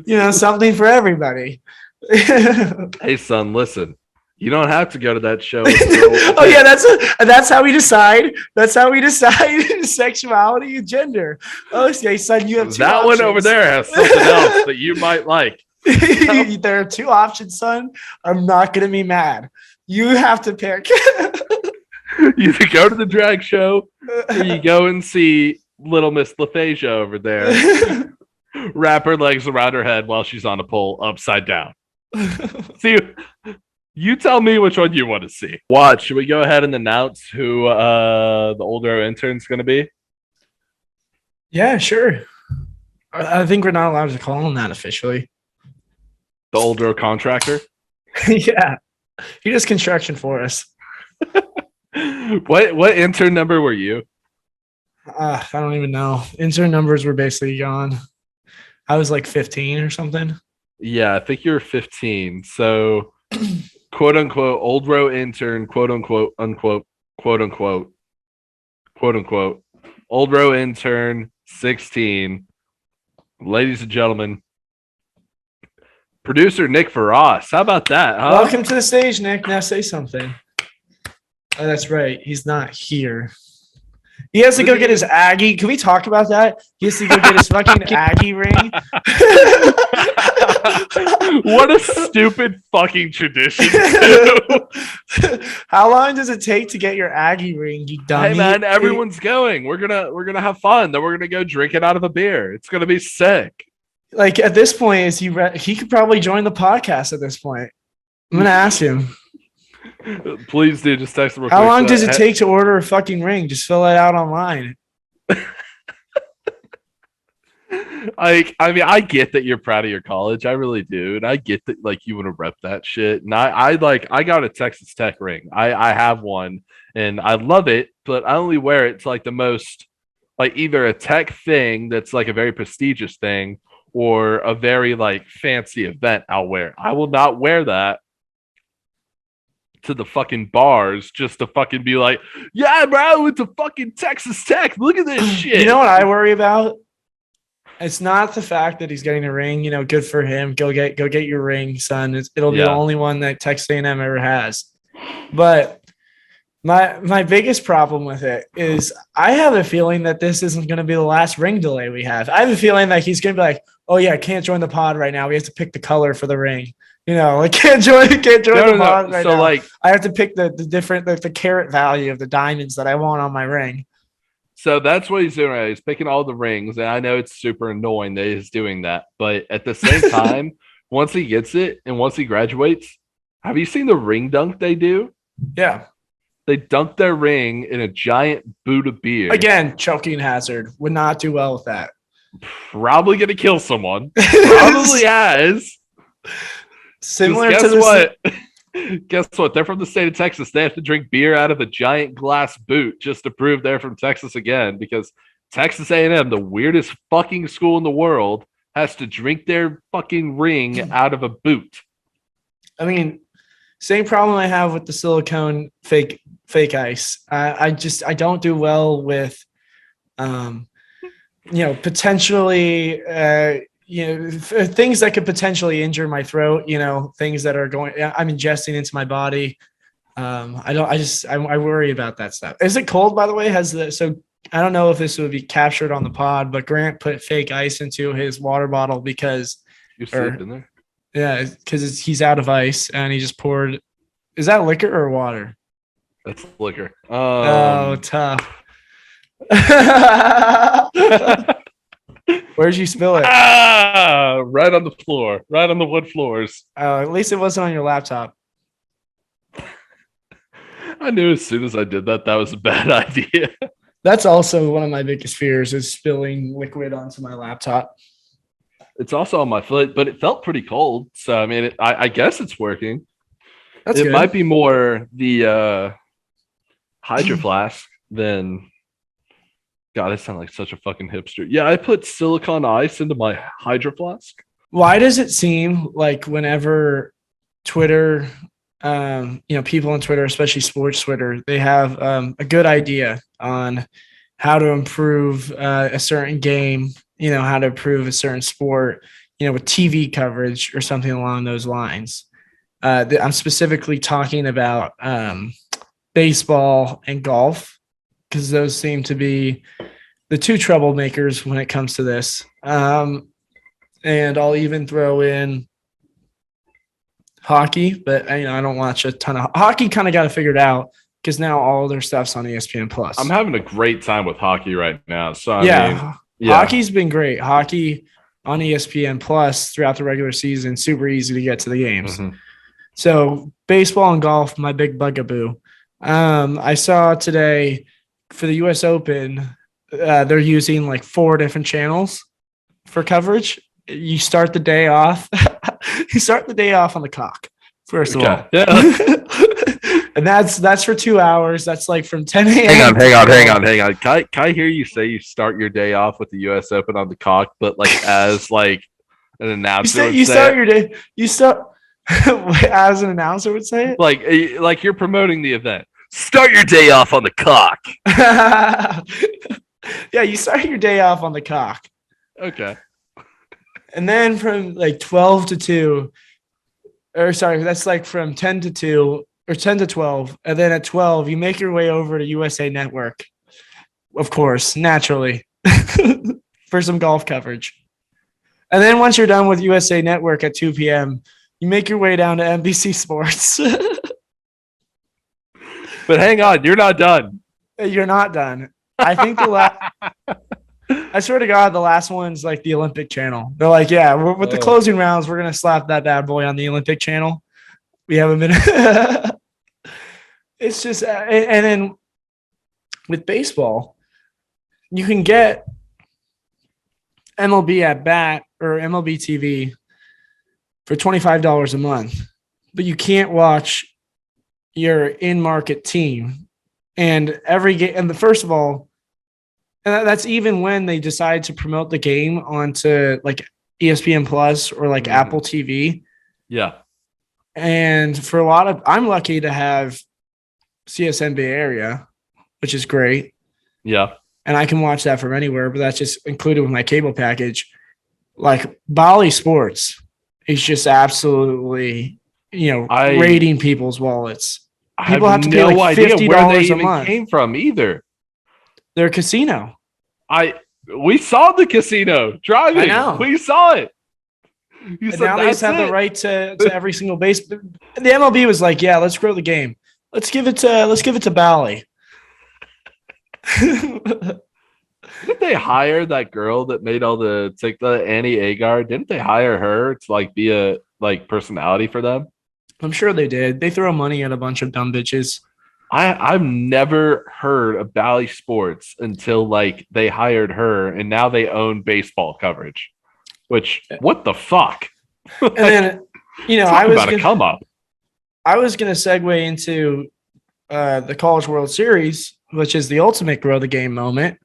Yeah, something for everybody. Hey son, listen. You don't have to go to that show. Oh yeah, that's how we decide. That's how we decide sexuality and gender. Oh, okay, son, you have two that options. One over there has something else that you might like. There are two options, son. I'm not gonna be mad. You have to pick. You either go to the drag show or you go and see Little Miss LaPhasia over there wrap her legs around her head while she's on a pole upside down. See, you tell me which one you want to see. Watch. Should we go ahead and announce who the Old Row intern's going to be? Yeah, sure. I think we're not allowed to call him that officially. The Old Row contractor? Yeah. He does construction for us. What intern number were you? I don't even know. Intern numbers were basically gone. I was like 15 or something. Yeah, I think you were 15. So, quote unquote, Old Row intern, quote unquote, unquote, quote unquote, quote unquote, Old Row intern, 16. Ladies and gentlemen, producer Nick Ferraz. How about that? Huh? Welcome to the stage, Nick. Now say something. Oh, that's right. He's not here. He has to go get his Aggie. Can we talk about that? He has to go get his fucking Aggie ring. What a stupid fucking tradition. How long does it take to get your Aggie ring, you dummy? Hey man, everyone's going. We're gonna have fun. Then we're gonna go drink it out of a beer. It's gonna be sick. Like at this point, is he could probably join the podcast at this point. I'm gonna ask him. Please do. Just text him. How long does it take to order a fucking ring? Just fill it out online. I get that you're proud of your college. I really do. And I get that like you want to rep that shit. And I got a Texas Tech ring. I have one and I love it, but I only wear it to like the most like either a tech thing that's like a very prestigious thing or a very like fancy event I'll wear. I will not wear that to the fucking bars just to fucking be like, yeah, bro, it's a fucking Texas Tech. Look at this shit. You know what I worry about? It's not the fact that he's getting a ring. You know, good for him. Go get your ring, son. It'll be the only one that Texas A&M ever has. But my biggest problem with it is I have a feeling that this isn't going to be the last ring delay we have. I have a feeling that he's going to be like, oh yeah, I can't join the pod right now. We have to pick the color for the ring. You know, I can't join the pod right now. Like, I have to pick the different the carat value of the diamonds that I want on my ring. So that's what he's doing right. He's picking all the rings, and I know it's super annoying that he's doing that. But at the same time, once he gets it and once he graduates, have you seen the ring dunk they do? Yeah. They dunk their ring in a giant boot of beer. Again, choking hazard. Would not do well with that. Probably going to kill someone. Probably has. Similar guess to what? Guess what? They're from the state of Texas. They have to drink beer out of a giant glass boot just to prove they're from Texas again. Because Texas A&M, the weirdest fucking school in the world, has to drink their fucking ring out of a boot. I mean, same problem I have with the silicone fake ice. I don't do well with, potentially. Things that could potentially injure my throat, things that I'm ingesting into my body. I worry about that stuff. Is it cold, by the way? So I don't know if this would be captured on the pod, but Grant put fake ice into his water bottle because you're sleeping there. Yeah, because he's out of ice and he just poured. Is that liquor or water? That's liquor. Oh, tough. Where'd you spill it? Right on the floor, right on the wood floors. At least it wasn't on your laptop. I knew as soon as I did that was a bad idea. That's also one of my biggest fears is spilling liquid onto my laptop. It's also on my foot, but it felt pretty cold. So, I mean, I guess it's working. That's good. It might be more the Hydro Flask than... God, I sound like such a fucking hipster. Yeah, I put silicone ice into my Hydro Flask. Why does it seem like whenever Twitter people on Twitter, especially sports Twitter, they have a good idea on how to improve a certain game, how to improve a certain sport, with TV coverage or something along those lines. I'm specifically talking about baseball and golf because those seem to be the two troublemakers when it comes to this. And I'll even throw in hockey, but I don't watch a ton of hockey. Kind of got it figured out because now all their stuff's on ESPN Plus. I'm having a great time with hockey right now. So hockey's been great. Hockey on ESPN Plus throughout the regular season, super easy to get to the games. Mm-hmm. So baseball and golf, my big bugaboo. I saw today for the U.S. Open, they're using like 4 different channels for coverage. You start the day off. You start the day off on the cock, first of all. Yeah. And that's for 2 hours. That's like from 10 a.m. Hang on. Can I hear you say you start your day off with the U.S. Open on the cock, but like as like an announcer you start your day. You start as an announcer would say it? Like you're promoting the event. Start your day off on the cock. Yeah, you start your day off on the cock. Okay. And then from like 12 to 2, or sorry, that's like from 10 to 2 or 10 to 12. And then at 12, you make your way over to USA Network, of course, naturally, for some golf coverage. And then once you're done with USA Network at 2 p.m., you make your way down to NBC Sports. But hang on, you're not done. You're not done. I think I swear to God, the last one's like the Olympic Channel. They're like, yeah, with the closing rounds, we're going to slap that bad boy on the Olympic Channel. We have a minute. It's just, and then with baseball, you can get MLB at bat or MLB TV for $25 a month, but you can't watch your in-market team. And every game, and first of all, and that's even when they decide to promote the game onto like ESPN Plus or like Apple TV. Yeah. And for I'm lucky to have CSN Bay Area, which is great. Yeah. And I can watch that from anywhere, but that's just included with my cable package. Like Bally Sports is just absolutely, raiding people's wallets. People have to pay like $50 where they a month. Came from either. Their casino. We saw the casino driving. I know. We saw it. And now they just have the right to every single base. The MLB was like, yeah, let's grow the game. Let's give it to Bally. Didn't they hire that girl that made all the Annie Agar? Didn't they hire her to like be a like personality for them? I'm sure they did. They throw money at a bunch of dumb bitches. I've never heard of Bally Sports until like they hired her, and now they own baseball coverage. Which what the fuck? And then I was about to come up. I was going to segue into the College World Series, which is the ultimate grow the game moment.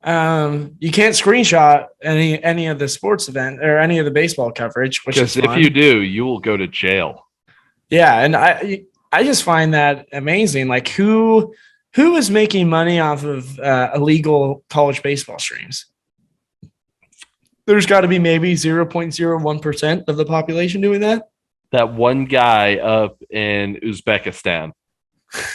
You can't screenshot any of the sports event or any of the baseball coverage, which is fun. If you do, you will go to jail. Yeah, and I just find that amazing. Like who is making money off of illegal college baseball streams? There's got to be maybe 0.01% of the population doing that. That one guy up in Uzbekistan.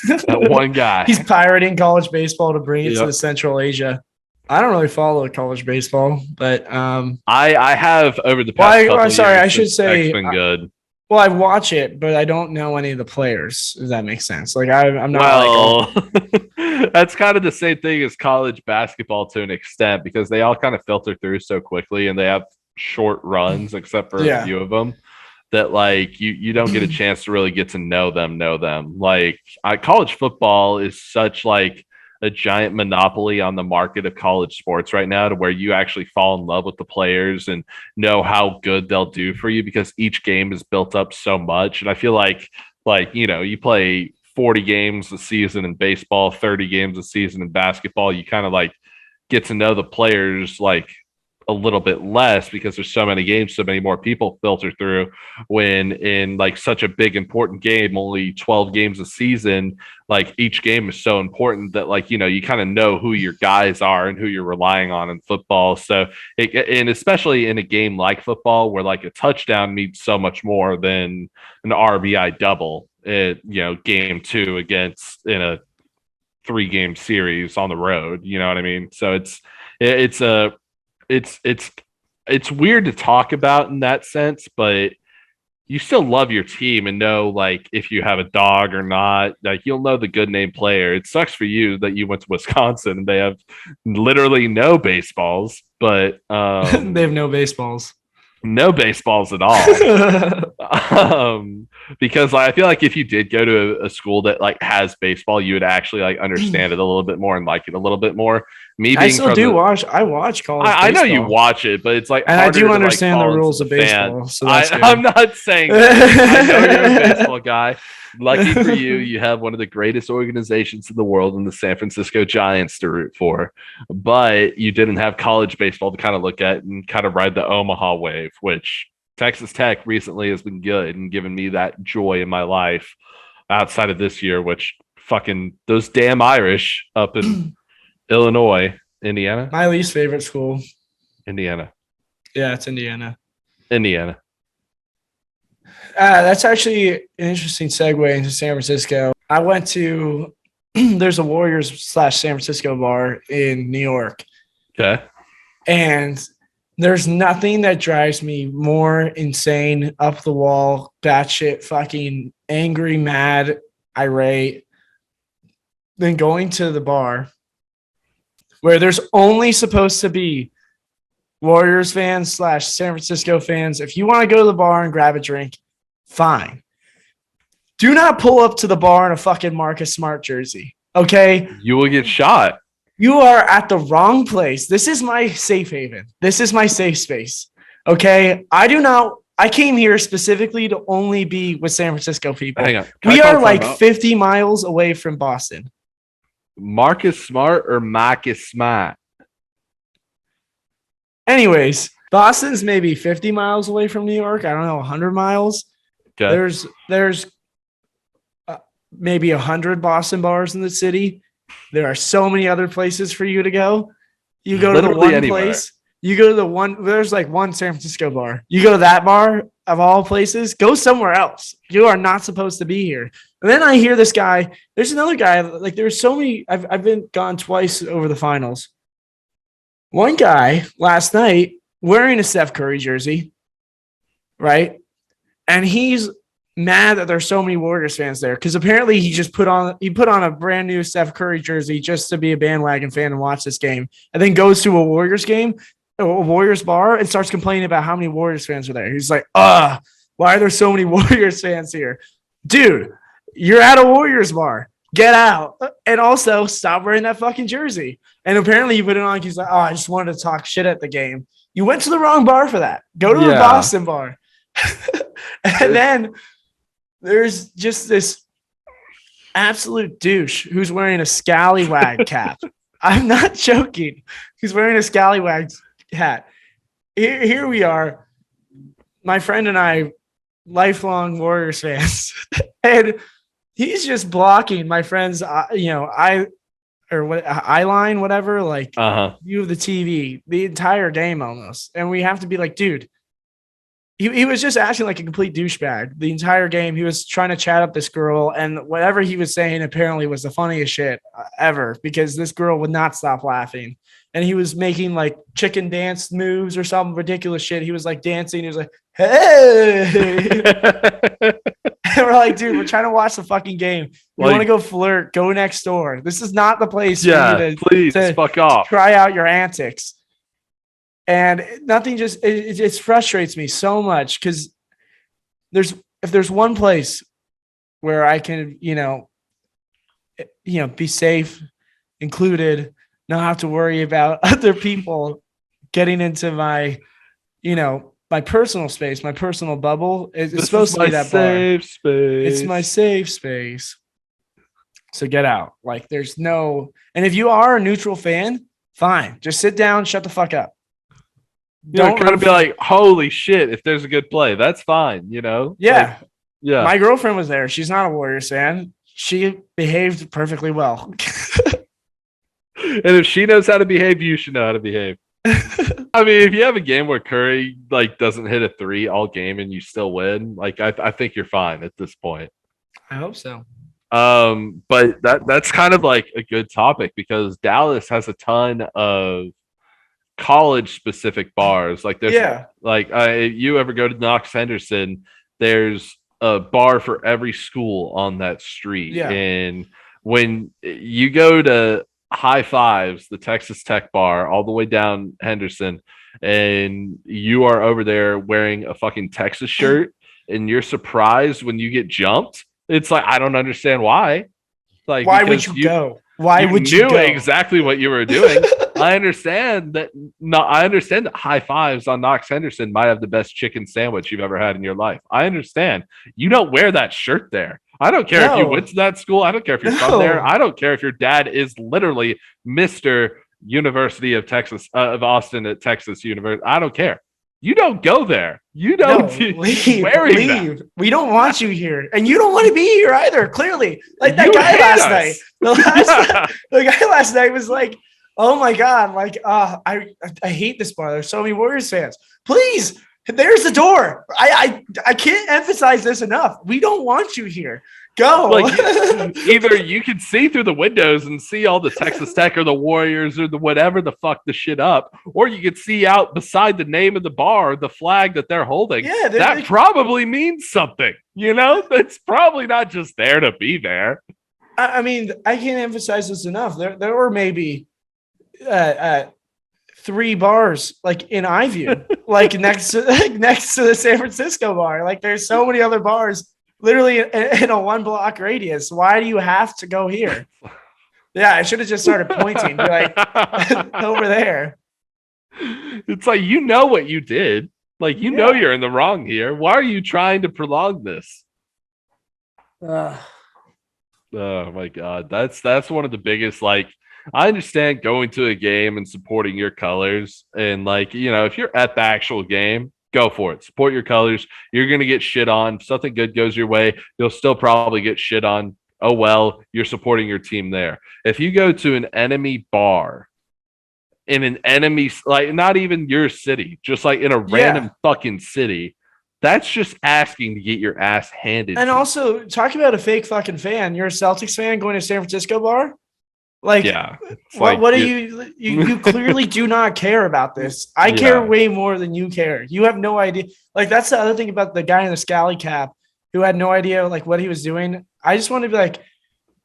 That one guy. He's pirating college baseball to bring it to the Central Asia. I don't really follow college baseball, but I have over the past couple years. Sorry, I should say it's been good. Well, I watch it, but I don't know any of the players, if that makes sense. Like I'm not that's kind of the same thing as college basketball to an extent because they all kind of filter through so quickly and they have short runs except for a few of them that like you don't get a chance to really get to know them. Like college football is such like a giant monopoly on the market of college sports right now to where you actually fall in love with the players and know how good they'll do for you because each game is built up so much. And I feel like, you play 40 games a season in baseball, 30 games a season in basketball. You kind of like get to know the players like a little bit less because there's so many games, so many more people filter through. When in like such a big important game, only 12 games a season, like each game is so important that like you kind of know who your guys are and who you're relying on in football. So and especially in a game like football where like a touchdown means so much more than an RBI double. Game 2 against in a 3-game series on the road. You know what I mean? So it's weird to talk about in that sense, but you still love your team and know like if you have a dog or not, like you'll know the good name player. It sucks for you that you went to Wisconsin and they have literally no baseballs, but they have no baseballs. No baseballs at all. Because I feel like if you did go to a school that like has baseball, you would actually like understand it a little bit more and like it a little bit more. I still do watch. I watch college baseball. I know you watch it, but it's like, and I do understand the rules of baseball. So I'm not saying that. I know you're a baseball guy. Lucky for you, you have one of the greatest organizations in the world in the San Francisco Giants to root for, but you didn't have college baseball to kind of look at and kind of ride the Omaha wave, which Texas Tech recently has been good and given me that joy in my life outside of this year, which fucking those damn Irish up in Illinois, Indiana. My least favorite school. Indiana. Yeah, it's Indiana. That's actually an interesting segue into San Francisco. I went to there's a Warriors/San Francisco bar in New York. Okay. And there's nothing that drives me more insane, up the wall, batshit, fucking angry, mad, irate than going to the bar where there's only supposed to be Warriors fans/San Francisco fans. If you want to go to the bar and grab a drink, fine. Do not pull up to the bar in a fucking Marcus Smart jersey. Okay? You will get shot. You are at the wrong place. This is my safe haven. This is my safe space. Okay? I came here specifically to only be with San Francisco people. Hang on. We are like 50 miles away from Boston. Marcus Smart or Marcus Smart? Anyways, Boston's maybe 50 miles away from New York. I don't know, 100 miles. Okay. There's maybe 100 Boston bars in the city. There are so many other places for you to go. You go literally to the one anywhere. Place. You go to the one. There's like one San Francisco bar. You go to that bar of all places. Go somewhere else. You are not supposed to be here. And then I hear this guy. There's another guy. Like there's so many. I've been gone twice over the finals. One guy last night wearing a Steph Curry jersey, right? And he's mad that there's so many Warriors fans there because apparently he put on a brand new Steph Curry jersey just to be a bandwagon fan and watch this game, and then goes to a Warriors game, a Warriors bar, and starts complaining about how many Warriors fans are there. He's like, why are there so many Warriors fans here? Dude, you're at a Warriors bar. Get out. And also stop wearing that fucking jersey. And apparently he put it on. He's like, I just wanted to talk shit at the game. You went to the wrong bar for that. Go to a Boston bar. And then there's just this absolute douche who's wearing a scallywag cap. I'm not joking. He's wearing a scallywag hat. Here we are. My friend and I, lifelong Warriors fans. And he's just blocking my friend's, eye line, whatever, like view of the TV the entire game almost. And we have to be like, dude, he was just acting like a complete douchebag the entire game. He was trying to chat up this girl, and whatever he was saying apparently was the funniest shit ever because this girl would not stop laughing. And he was making like chicken dance moves or some ridiculous shit. He was like dancing. He was like, hey. And we're like, dude, we're trying to watch the fucking game. You want to go flirt? Go next door. This is not the place for you to fuck off. Try out your antics. And nothing just it frustrates me so much because if there's one place where I can, be safe, included, not have to worry about other people getting into my, my personal space, my personal bubble. It's supposed to be that safe space. It's my safe space. So get out. Like there's no, and if you are a neutral fan, fine. Just sit down, shut the fuck up. Don't kind of be like, holy shit, if there's a good play, that's fine, you know? Yeah. Like, yeah. My girlfriend was there. She's not a Warriors fan. She behaved perfectly well. And if she knows how to behave, you should know how to behave. I mean, if you have a game where Curry like doesn't hit a three all game and you still win, like I think you're fine at this point. I hope so. But that's kind of like a good topic because Dallas has a ton of college specific bars. Like there's like you ever go to Knox Henderson, there's a bar for every school on that street. Yeah. And when you go to High Fives, the Texas Tech bar, all the way down Henderson, and you are over there wearing a fucking Texas shirt and you're surprised when you get jumped, it's like I don't understand why. Like why would you go? Why would you knew go? Exactly what you were doing. I understand that High Fives on Knox Henderson might have the best chicken sandwich you've ever had in your life. I understand. You don't wear that shirt there. I don't care if you went to that school. I don't care if you're from there. I don't care if your dad is literally Mr. University of Texas, of Austin at Texas University. I don't care. You don't go there. You don't leave. We don't want you here. And you don't want to be here either, clearly. Like that guy last night. The guy last night was like, oh my God, like I hate this bar. There's so many Warriors fans. Please, there's the door. I can't emphasize this enough. We don't want you here. Go. Like either you can see through the windows and see all the Texas Tech or the Warriors or the whatever the fuck the shit up, or you could see out beside the name of the bar, the flag that they're holding. Yeah, that probably means something. You know, it's probably not just there to be there. I mean, I can't emphasize this enough. There were maybe 3 bars like in Iview, like next to the San Francisco bar. Like there's so many other bars literally in a 1 block radius. Why do you have to go here? Yeah, I should have just started pointing, be like over there. It's like, you know what you did. Like, you know you're in the wrong here. Why are you trying to prolong this? Oh my God. That's one of the biggest, like, I understand going to a game and supporting your colors. And like, you know, if you're at the actual game, go for it. Support your colors. You're going to get shit on. If something good goes your way, you'll still probably get shit on. Oh, well, you're supporting your team there. If you go to an enemy bar in an enemy, like not even your city, just like in a random fucking city, that's just asking to get your ass handed. And also, talk about a fake fucking fan. You're a Celtics fan going to a San Francisco bar? Like, what do you clearly do not care about this. I care way more than you care. You have no idea. Like, that's the other thing about the guy in the scally cap who had no idea like what he was doing. I just want to be like,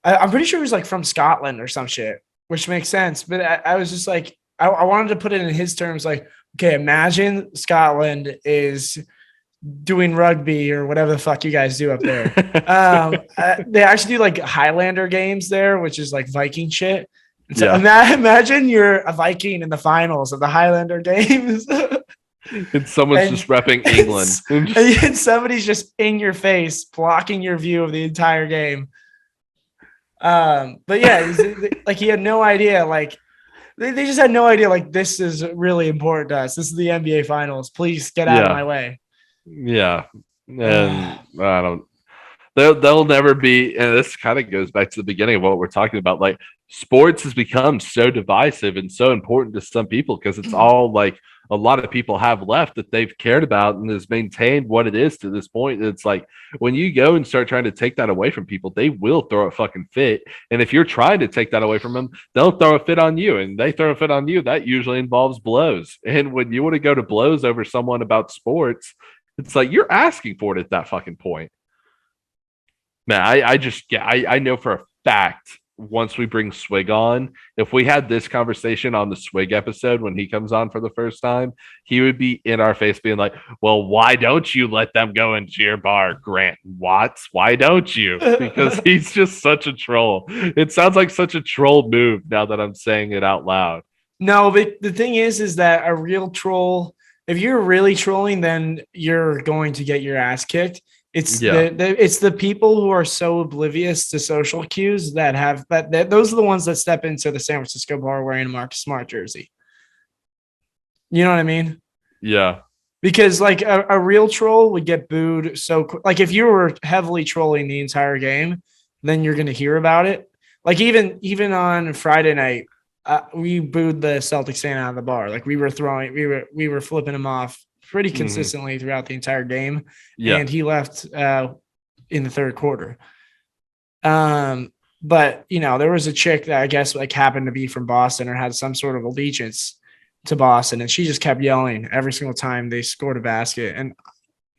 I'm pretty sure he was like from Scotland or some shit, which makes sense. But I was just like, I wanted to put it in his terms. Like, okay, imagine Scotland is doing rugby or whatever the fuck you guys do up there. They actually do like Highlander games there, which is like Viking shit. And so imagine you're a Viking in the finals of the Highlander games. And someone's just repping England. And somebody's just in your face, blocking your view of the entire game. But yeah, like he had no idea. Like they just had no idea. Like, this is really important to us. This is the NBA finals. Please get out of my way. Yeah. And they'll never be, and this kind of goes back to the beginning of what we're talking about. Like, sports has become so divisive and so important to some people because it's all like a lot of people have left that they've cared about and has maintained what it is to this point. It's like when you go and start trying to take that away from people, they will throw a fucking fit. And if you're trying to take that away from them, they'll throw a fit on you, and they throw a fit on you. That usually involves blows. And when you want to go to blows over someone about sports, it's like you're asking for it at that fucking point. Man, I know for a fact once we bring Swig on, if we had this conversation on the Swig episode when he comes on for the first time, he would be in our face being like, well, why don't you let them go into your bar, Grant Watts? Why don't you? Because he's just such a troll. It sounds like such a troll move now that I'm saying it out loud. No, but the thing is that a real troll, if you're really trolling, then you're going to get your ass kicked. It's it's the people who are so oblivious to social cues that have that those are the ones that step into the San Francisco bar wearing a Marcus Smart jersey. You know what I mean? Yeah. Because like a real troll would get booed so like if you were heavily trolling the entire game, then you're gonna hear about it. Like even on Friday night, we booed the Celtics fan out of the bar. Like we were flipping him off pretty consistently throughout the entire game. Yeah. And he left in the third quarter. But there was a chick that I guess like happened to be from Boston or had some sort of allegiance to Boston, and she just kept yelling every single time they scored a basket. And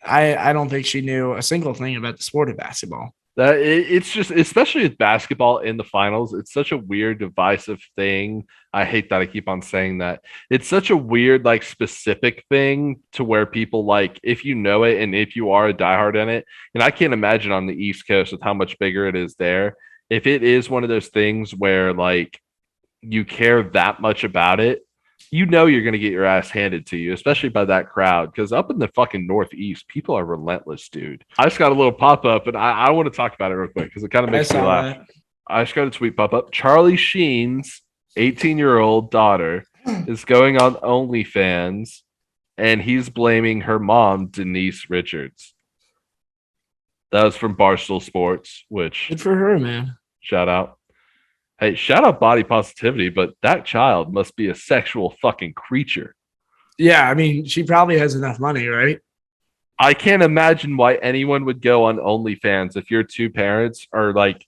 I don't think she knew a single thing about the sport of basketball. It's just, especially with basketball in the finals, it's such a weird, divisive thing. I hate that I keep on saying that. It's such a weird, like, specific thing to where people, like, if you know it and if you are a diehard in it, and I can't imagine on the East Coast with how much bigger it is there, if it is one of those things where, like, you care that much about it, you're going to get your ass handed to you, especially by that crowd. Because up in the fucking Northeast, people are relentless, dude. I just got a little pop up, and I want to talk about it real quick because it kind of makes me laugh. I just got a tweet pop up. Charlie Sheen's 18-year-old daughter is going on OnlyFans, and he's blaming her mom, Denise Richards. That was from Barstool Sports, which good for her, man. Shout out. Hey, shout out body positivity, but that child must be a sexual fucking creature. Yeah, I mean, she probably has enough money, right? I can't imagine why anyone would go on OnlyFans if your two parents are like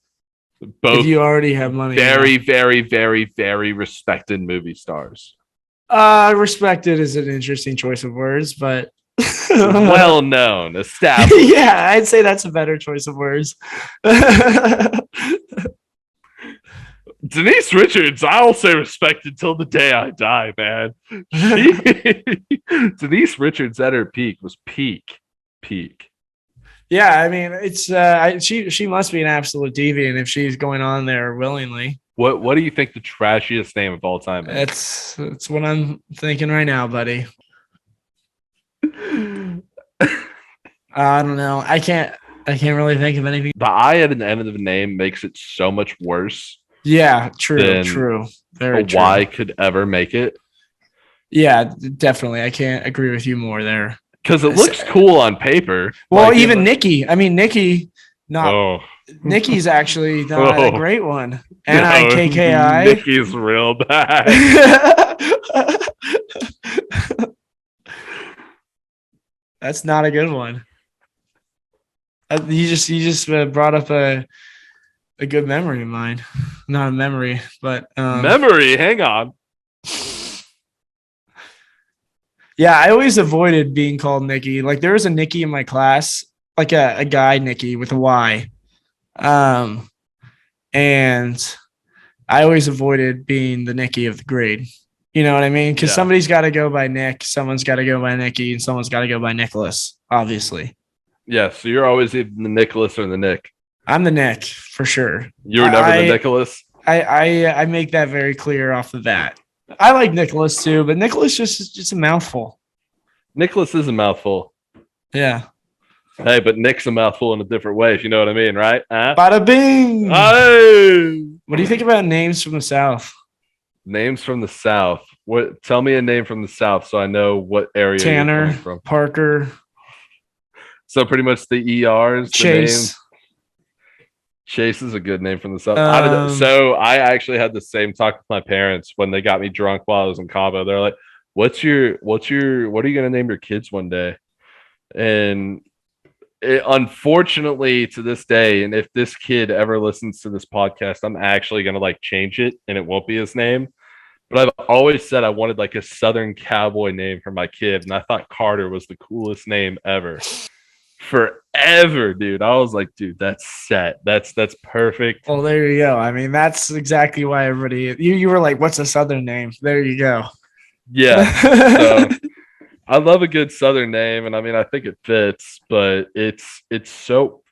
both. If you already have money, very, very, very, very respected movie stars. Respected is an interesting choice of words, but well known, established. Yeah, I'd say that's a better choice of words. Denise Richards, I'll say respected till the day I die, man. Denise Richards at her peak was peak. Yeah, I mean, it's she must be an absolute deviant if she's going on there willingly. What do you think the trashiest name of all time is? It's what I'm thinking right now, buddy. I don't know. I can't really think of anything. The I at the end of the name makes it so much worse. Yeah, true. Very true. Y could ever make it. Yeah, definitely. I can't agree with you more there. Because it looks cool on paper. Well, like, even Nikki. I mean, Nikki's actually not a great one. Nikki. Nikki's real bad. That's not a good one. You just brought up a good memory of mine. Not a memory, but memory. Hang on. Yeah, I always avoided being called Nikki. Like there was a Nikki in my class, like a guy Nikki with a Y. And I always avoided being the Nikki of the grade. You know what I mean? Because somebody's got to go by Nick, someone's got to go by Nikki, and someone's got to go by Nicholas, obviously. Yeah, so you're always either the Nicholas or the Nick. I'm the Nick for sure. You were never the Nicholas? I make that very clear off the bat. I like Nicholas too, but Nicholas just a mouthful. Nicholas is a mouthful. Yeah. Hey, but Nick's a mouthful in a different way, if you know what I mean, right? Bada bing! Hey! What do you think about names from the South? Names from the South. What? Tell me a name from the South so I know what area Tanner, you're coming from. Parker. So pretty much the ERs. Chase. Chase is a good name from the South. So I actually had the same talk with my parents when they got me drunk while I was in Cabo. They're like, what are you going to name your kids one day? And unfortunately to this day, and if this kid ever listens to this podcast, I'm actually going to like change it and it won't be his name. But I've always said I wanted like a Southern cowboy name for my kid. And I thought Carter was the coolest name ever. Forever, dude. I was like, dude, that's set. That's perfect. Well, there you go. I mean, that's exactly why everybody you were like, what's a Southern name? There you go. Yeah. So I love a good Southern name, and I mean I think it fits, but it's so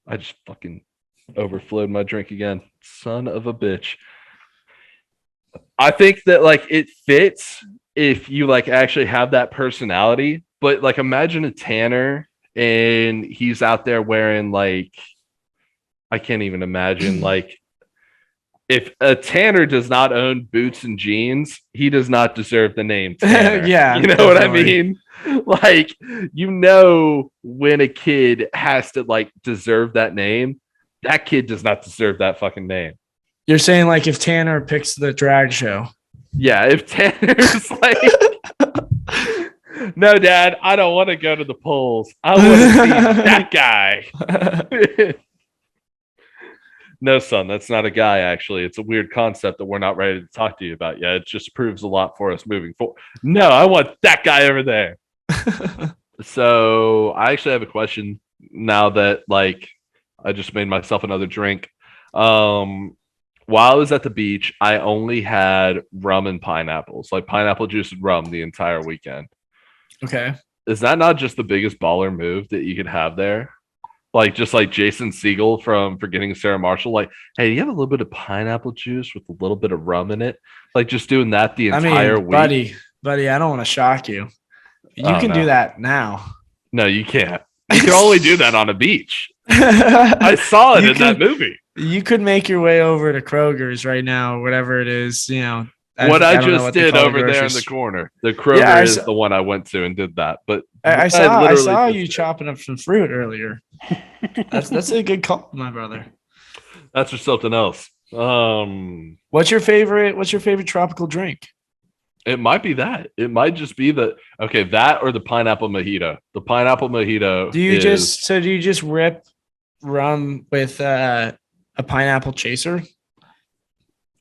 I just fucking overflowed my drink again. Son of a bitch. I think that like it fits if you like actually have that personality, but like imagine a Tanner and he's out there wearing like I can't even imagine like if a tanner does not own boots and jeans, he does not deserve the name Tanner. Yeah, you know definitely. What I mean? Like, when a kid has to like deserve that name, that kid does not deserve that fucking name. You're saying like if Tanner picks the drag show. Yeah, if Tanner's like, no, Dad, I don't want to go to the polls. I want to see that guy. No, son, that's not a guy, actually. It's a weird concept that we're not ready to talk to you about yet. It just proves a lot for us moving forward. No, I want that guy over there. So I actually have a question now that, like, I just made myself another drink. While I was at the beach, I only had rum and pineapples, like pineapple juice and rum the entire weekend. Okay. Is that not just the biggest baller move that you could have there? Like, just like Jason Segel from Forgetting Sarah Marshall, like, hey, do you have a little bit of pineapple juice with a little bit of rum in it? Like, just doing that the entire week. Buddy, I don't want to shock you. You can do that now. No, you can't. You can only do that on a beach. I saw it in that movie. You could make your way over to Kroger's right now, whatever it is, you know. I just did over there in the corner. The Kroger is the one I went to and did that. But I saw you chopping up some fruit earlier. That's a good call, my brother. That's for something else. What's your favorite tropical drink? It might be that. It might just be that or the pineapple mojito. The pineapple mojito. Do you just rip rum with a pineapple chaser?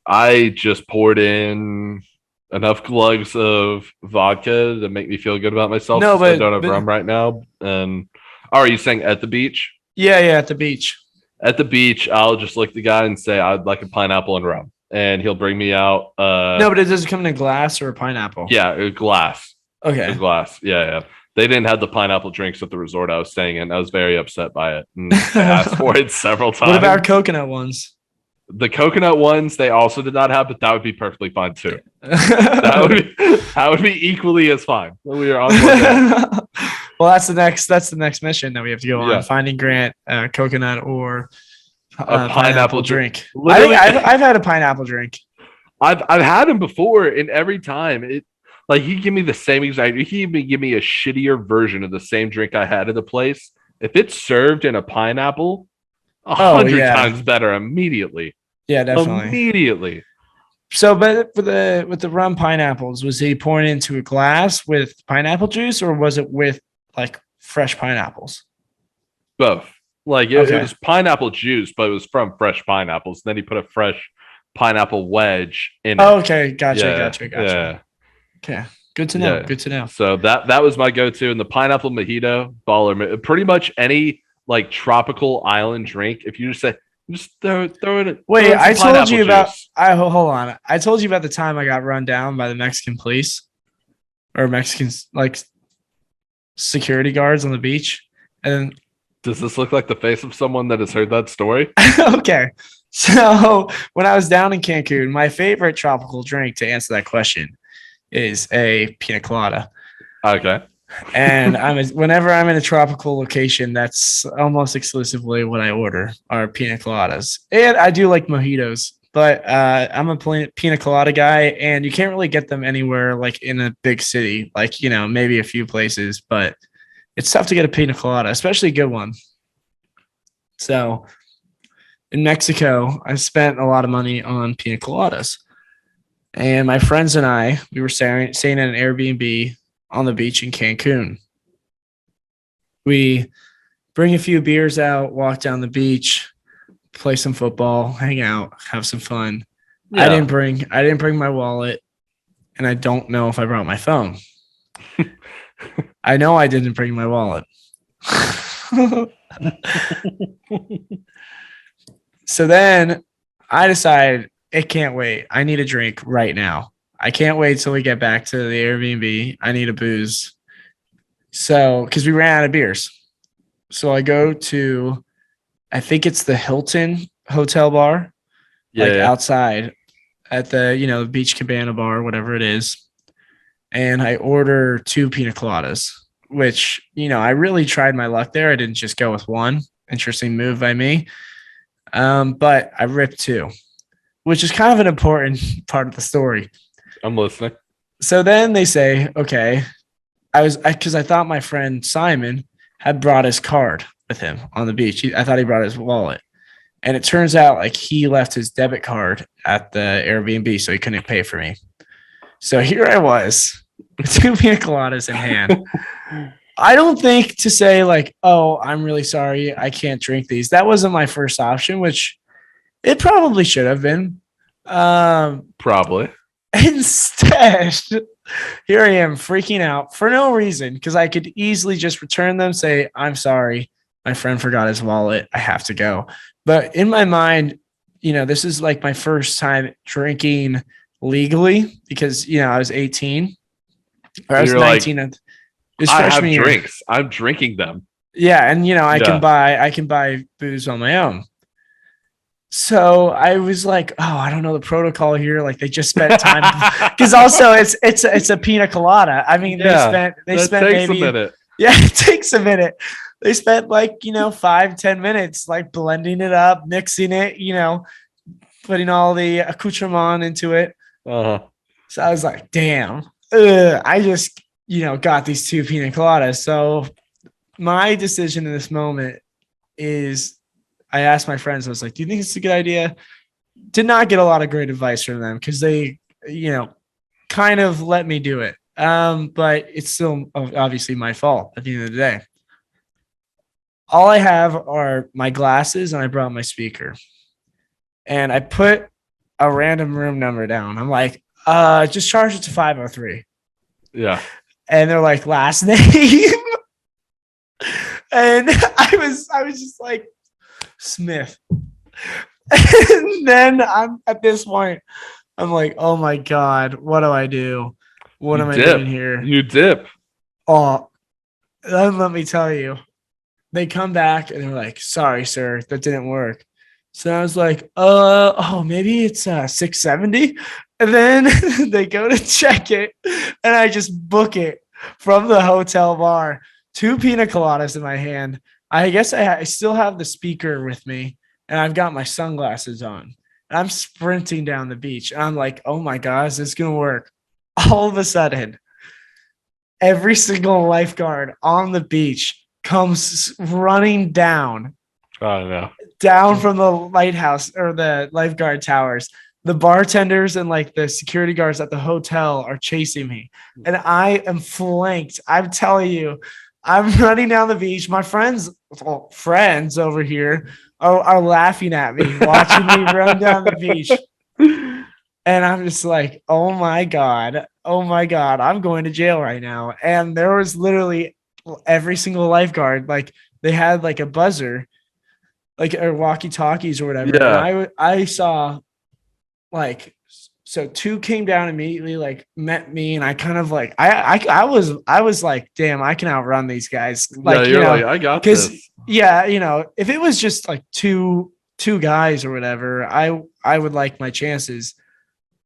I just poured in enough glugs of vodka to make me feel good about myself. No, but I don't have rum right now. And are you saying at the beach? Yeah, at the beach. At the beach, I'll just look the guy and say I'd like a pineapple and rum, and he'll bring me out. No, but it doesn't come in a glass or a pineapple. Yeah, a glass. Okay, a glass. Yeah. They didn't have the pineapple drinks at the resort I was staying in. I was very upset by it. And I asked for it several times. What about coconut ones? The coconut ones they also did not have, but that would be perfectly fine too. that would be equally as fine. We are on board. Well, that's the next mission that we have to go on. Yeah. Finding Grant coconut or a pineapple drink. I think I've had a pineapple drink. I've had him before, and every time he'd give me the same exact. He'd even give me a shittier version of the same drink I had at the place. If it's served in a pineapple, 100 times better immediately. Yeah, definitely. Immediately. So, but with the rum pineapples, was he pouring into a glass with pineapple juice, or was it with like fresh pineapples? Both. Like it was pineapple juice, but it was from fresh pineapples. Then he put a fresh pineapple wedge in it. Okay, gotcha. Yeah. Okay, good to know. Yeah. Good to know. So that was my go-to, and the pineapple mojito baller. Pretty much any like tropical island drink. If you just say. Just throw it in. Wait, I told you about. Hold on. I told you about the time I got run down by the Mexican police, or Mexicans like security guards on the beach. And does this look like the face of someone that has heard that story? Okay, so when I was down in Cancun, my favorite tropical drink to answer that question is a pina colada. Okay. And whenever I'm in a tropical location, that's almost exclusively what I order are pina coladas. And I do like mojitos, but I'm a pina colada guy, and you can't really get them anywhere like in a big city, like, you know, maybe a few places, but it's tough to get a pina colada, especially a good one. So in Mexico, I spent a lot of money on pina coladas, and my friends and I, we were staying at an Airbnb on the beach in Cancun. We bring a few beers out, walk down the beach, play some football, hang out, have some fun. Yeah. I didn't bring my wallet, and I don't know if I brought my phone. I know I didn't bring my wallet. So then I decided it can't wait. I need a drink right now. I can't wait till we get back to the Airbnb. I need a booze. So, because we ran out of beers. So I go to, I think it's the Hilton Hotel Bar, outside at the, Beach Cabana Bar, whatever it is. And I order 2 pina coladas, which, I really tried my luck there. I didn't just go with one. Interesting move by me. But I ripped 2. which is kind of an important part of the story. I'm listening. So then they say, okay, because I thought my friend Simon had brought his card with him on the beach. I thought he brought his wallet. And it turns out like he left his debit card at the Airbnb, so he couldn't pay for me. So here I was with 2 pina coladas in hand. I don't think to say like, oh, I'm really sorry, I can't drink these. That wasn't my first option, which it probably should have been. Probably. Instead, here I am freaking out for no reason because I could easily just return them, say, I'm sorry, my friend forgot his wallet, I have to go. But in my mind, this is like my first time drinking legally because, I was 18 or I was 19. Like, I have drinks. I'm drinking them. Yeah. And, I can buy booze on my own. So I was like, oh, I don't know the protocol here. Like they just spent time because also it's a pina colada. I mean, they spent maybe a minute. Yeah, it takes a minute. They spent like, 5-10 minutes, like blending it up, mixing it, putting all the accoutrement into it. Uh-huh. So I was like, damn, I just, got these 2 pina coladas. So my decision in this moment is I asked my friends, I was like, do you think it's a good idea? Did not get a lot of great advice from them because they, kind of let me do it. But it's still obviously my fault at the end of the day. All I have are my glasses and I brought my speaker. And I put a random room number down. I'm like, just charge it to 503. Yeah. And they're like, last name. And I was just like, Smith. And then I'm at this point, I'm like, oh my God, what do I do? What am I doing here? You dip. Oh, then let me tell you. They come back and they're like, sorry, sir, that didn't work. So I was like, maybe it's 670. And then they go to check it and I just book it from the hotel bar. 2 pina coladas in my hand. I guess I still have the speaker with me and I've got my sunglasses on. And I'm sprinting down the beach. And I'm like, oh my God, is this going to work? All of a sudden, every single lifeguard on the beach comes running down. Oh, no. Down from the lighthouse or the lifeguard towers. The bartenders and like the security guards at the hotel are chasing me. And I am flanked. I'm telling you, I'm running down the beach. My friends over here are laughing at me, watching me run down the beach. And I'm just like, oh my God, I'm going to jail right now. And there was literally every single lifeguard, like they had like a buzzer, like or walkie-talkies or whatever. Yeah. And I saw like, so 2 came down immediately, like met me, and I kind of like I was like, damn, I can outrun these guys. Like, yeah, like, I got this. Yeah, if it was just like two guys or whatever, I would like my chances.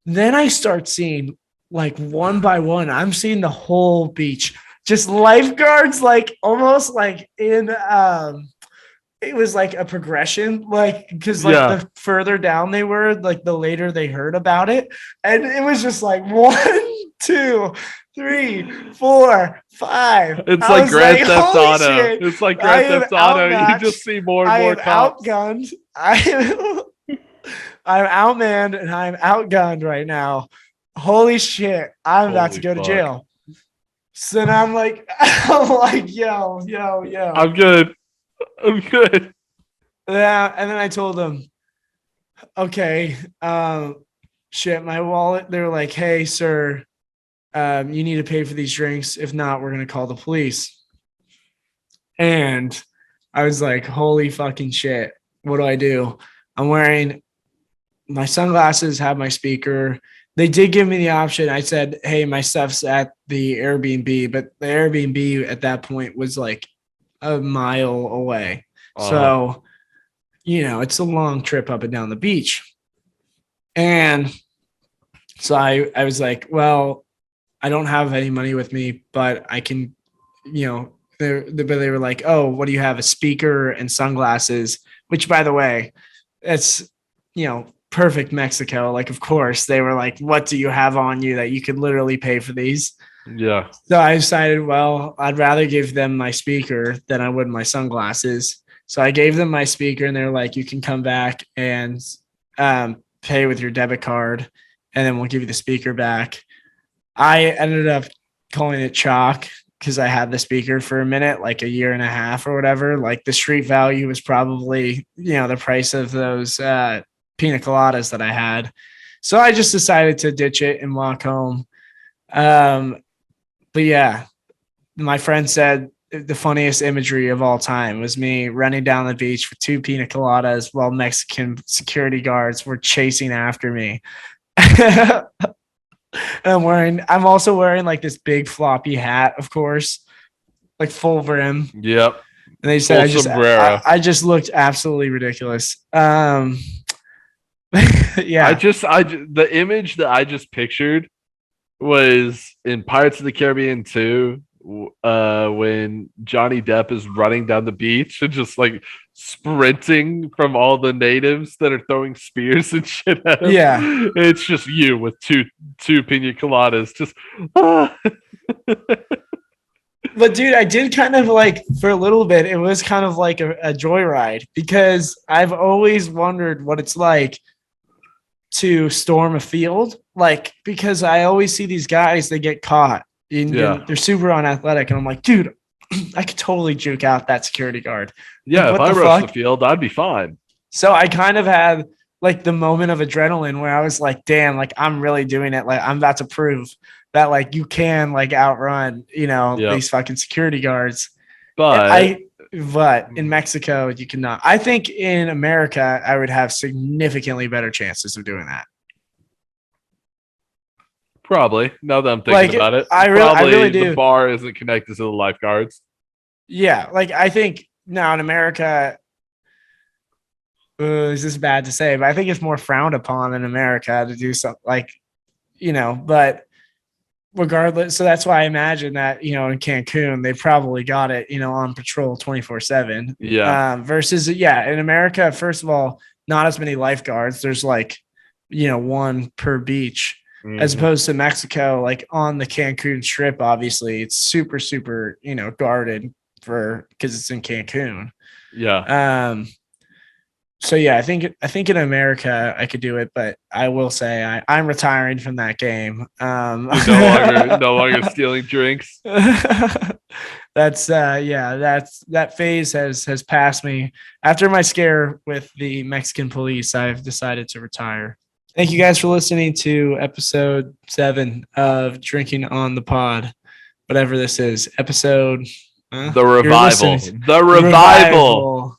Then I start seeing like one by one, I'm seeing the whole beach, just lifeguards, like almost like in it was like a progression, like because like the further down they were, like the later they heard about it. And it was just like 1, 2, 3, 4, 5. It's like Grand Theft Auto. It's like Grand Theft Auto. You just see more and more cops. Outgunned. I'm outmanned and I'm outgunned right now. Holy shit. I'm about to go to jail. So now I'm like, yo. I'm good. Yeah, and then I told them, okay, shit, my wallet. They were like, hey, sir, you need to pay for these drinks. If not, we're gonna call the police. And I was like, holy fucking shit, what do I do? I'm wearing my sunglasses, have my speaker. They did give me the option. I said, hey, my stuff's at the Airbnb, but the Airbnb at that point was like a mile away. So, it's a long trip up and down the beach. And so I was like, well, I don't have any money with me, but I can, but they were like, oh, what do you have? A speaker and sunglasses, which by the way, that's, perfect Mexico. Like, of course, they were like, what do you have on you that you could literally pay for these? Yeah. So I decided, well, I'd rather give them my speaker than I would my sunglasses. So I gave them my speaker, and they're like, you can come back and pay with your debit card, and then we'll give you the speaker back. I ended up calling it chalk because I had the speaker for a minute, like a year and a half or whatever. Like the street value was probably, the price of those pina coladas that I had. So I just decided to ditch it and walk home. But yeah, my friend said the funniest imagery of all time was me running down the beach with 2 pina coladas while Mexican security guards were chasing after me. I'm also wearing like this big floppy hat, of course, like full brim. Yep. And they said I just looked absolutely ridiculous. Yeah. The image that I just pictured was in Pirates of the Caribbean 2, when Johnny Depp is running down the beach and just like sprinting from all the natives that are throwing spears and shit at him. Yeah. It's just you with two pina coladas. Just But dude, I did kind of like, for a little bit, it was kind of like a joyride, because I've always wondered what it's like to storm a field. Like, because I always see these guys, they get caught. And they're super unathletic. And I'm like, dude, I could totally juke out that security guard. Yeah, like, if I rushed the field, I'd be fine. So I kind of had like the moment of adrenaline where I was like, damn, like I'm really doing it. Like I'm about to prove that like you can like outrun, these fucking security guards. But in Mexico, you cannot. I think in America, I would have significantly better chances of doing that. Probably. Now that I'm thinking about it, I really do. The bar isn't connected to the lifeguards. Yeah, like I think now in America, this is bad to say, but I think it's more frowned upon in America to do something like, but regardless. So that's why I imagine that, in Cancun, they probably got it, on patrol 24/7. Yeah. Versus, in America, first of all, not as many lifeguards. There's like, one per beach. Mm-hmm. As opposed to Mexico, like on the Cancun Strip, obviously it's super, super, guarded because it's in Cancun. Yeah. So yeah, I think in America I could do it, but I will say I'm retiring from that game. No longer stealing drinks. That phase has passed me. After my scare with the Mexican police, I've decided to retire. Thank you guys for listening to episode 7 of Drinking on the Pod, whatever this is. Episode The Revival. The Revival.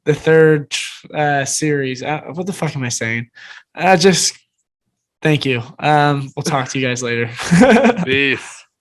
The third series. What the fuck am I saying? Just thank you. We'll talk to you guys later. Peace.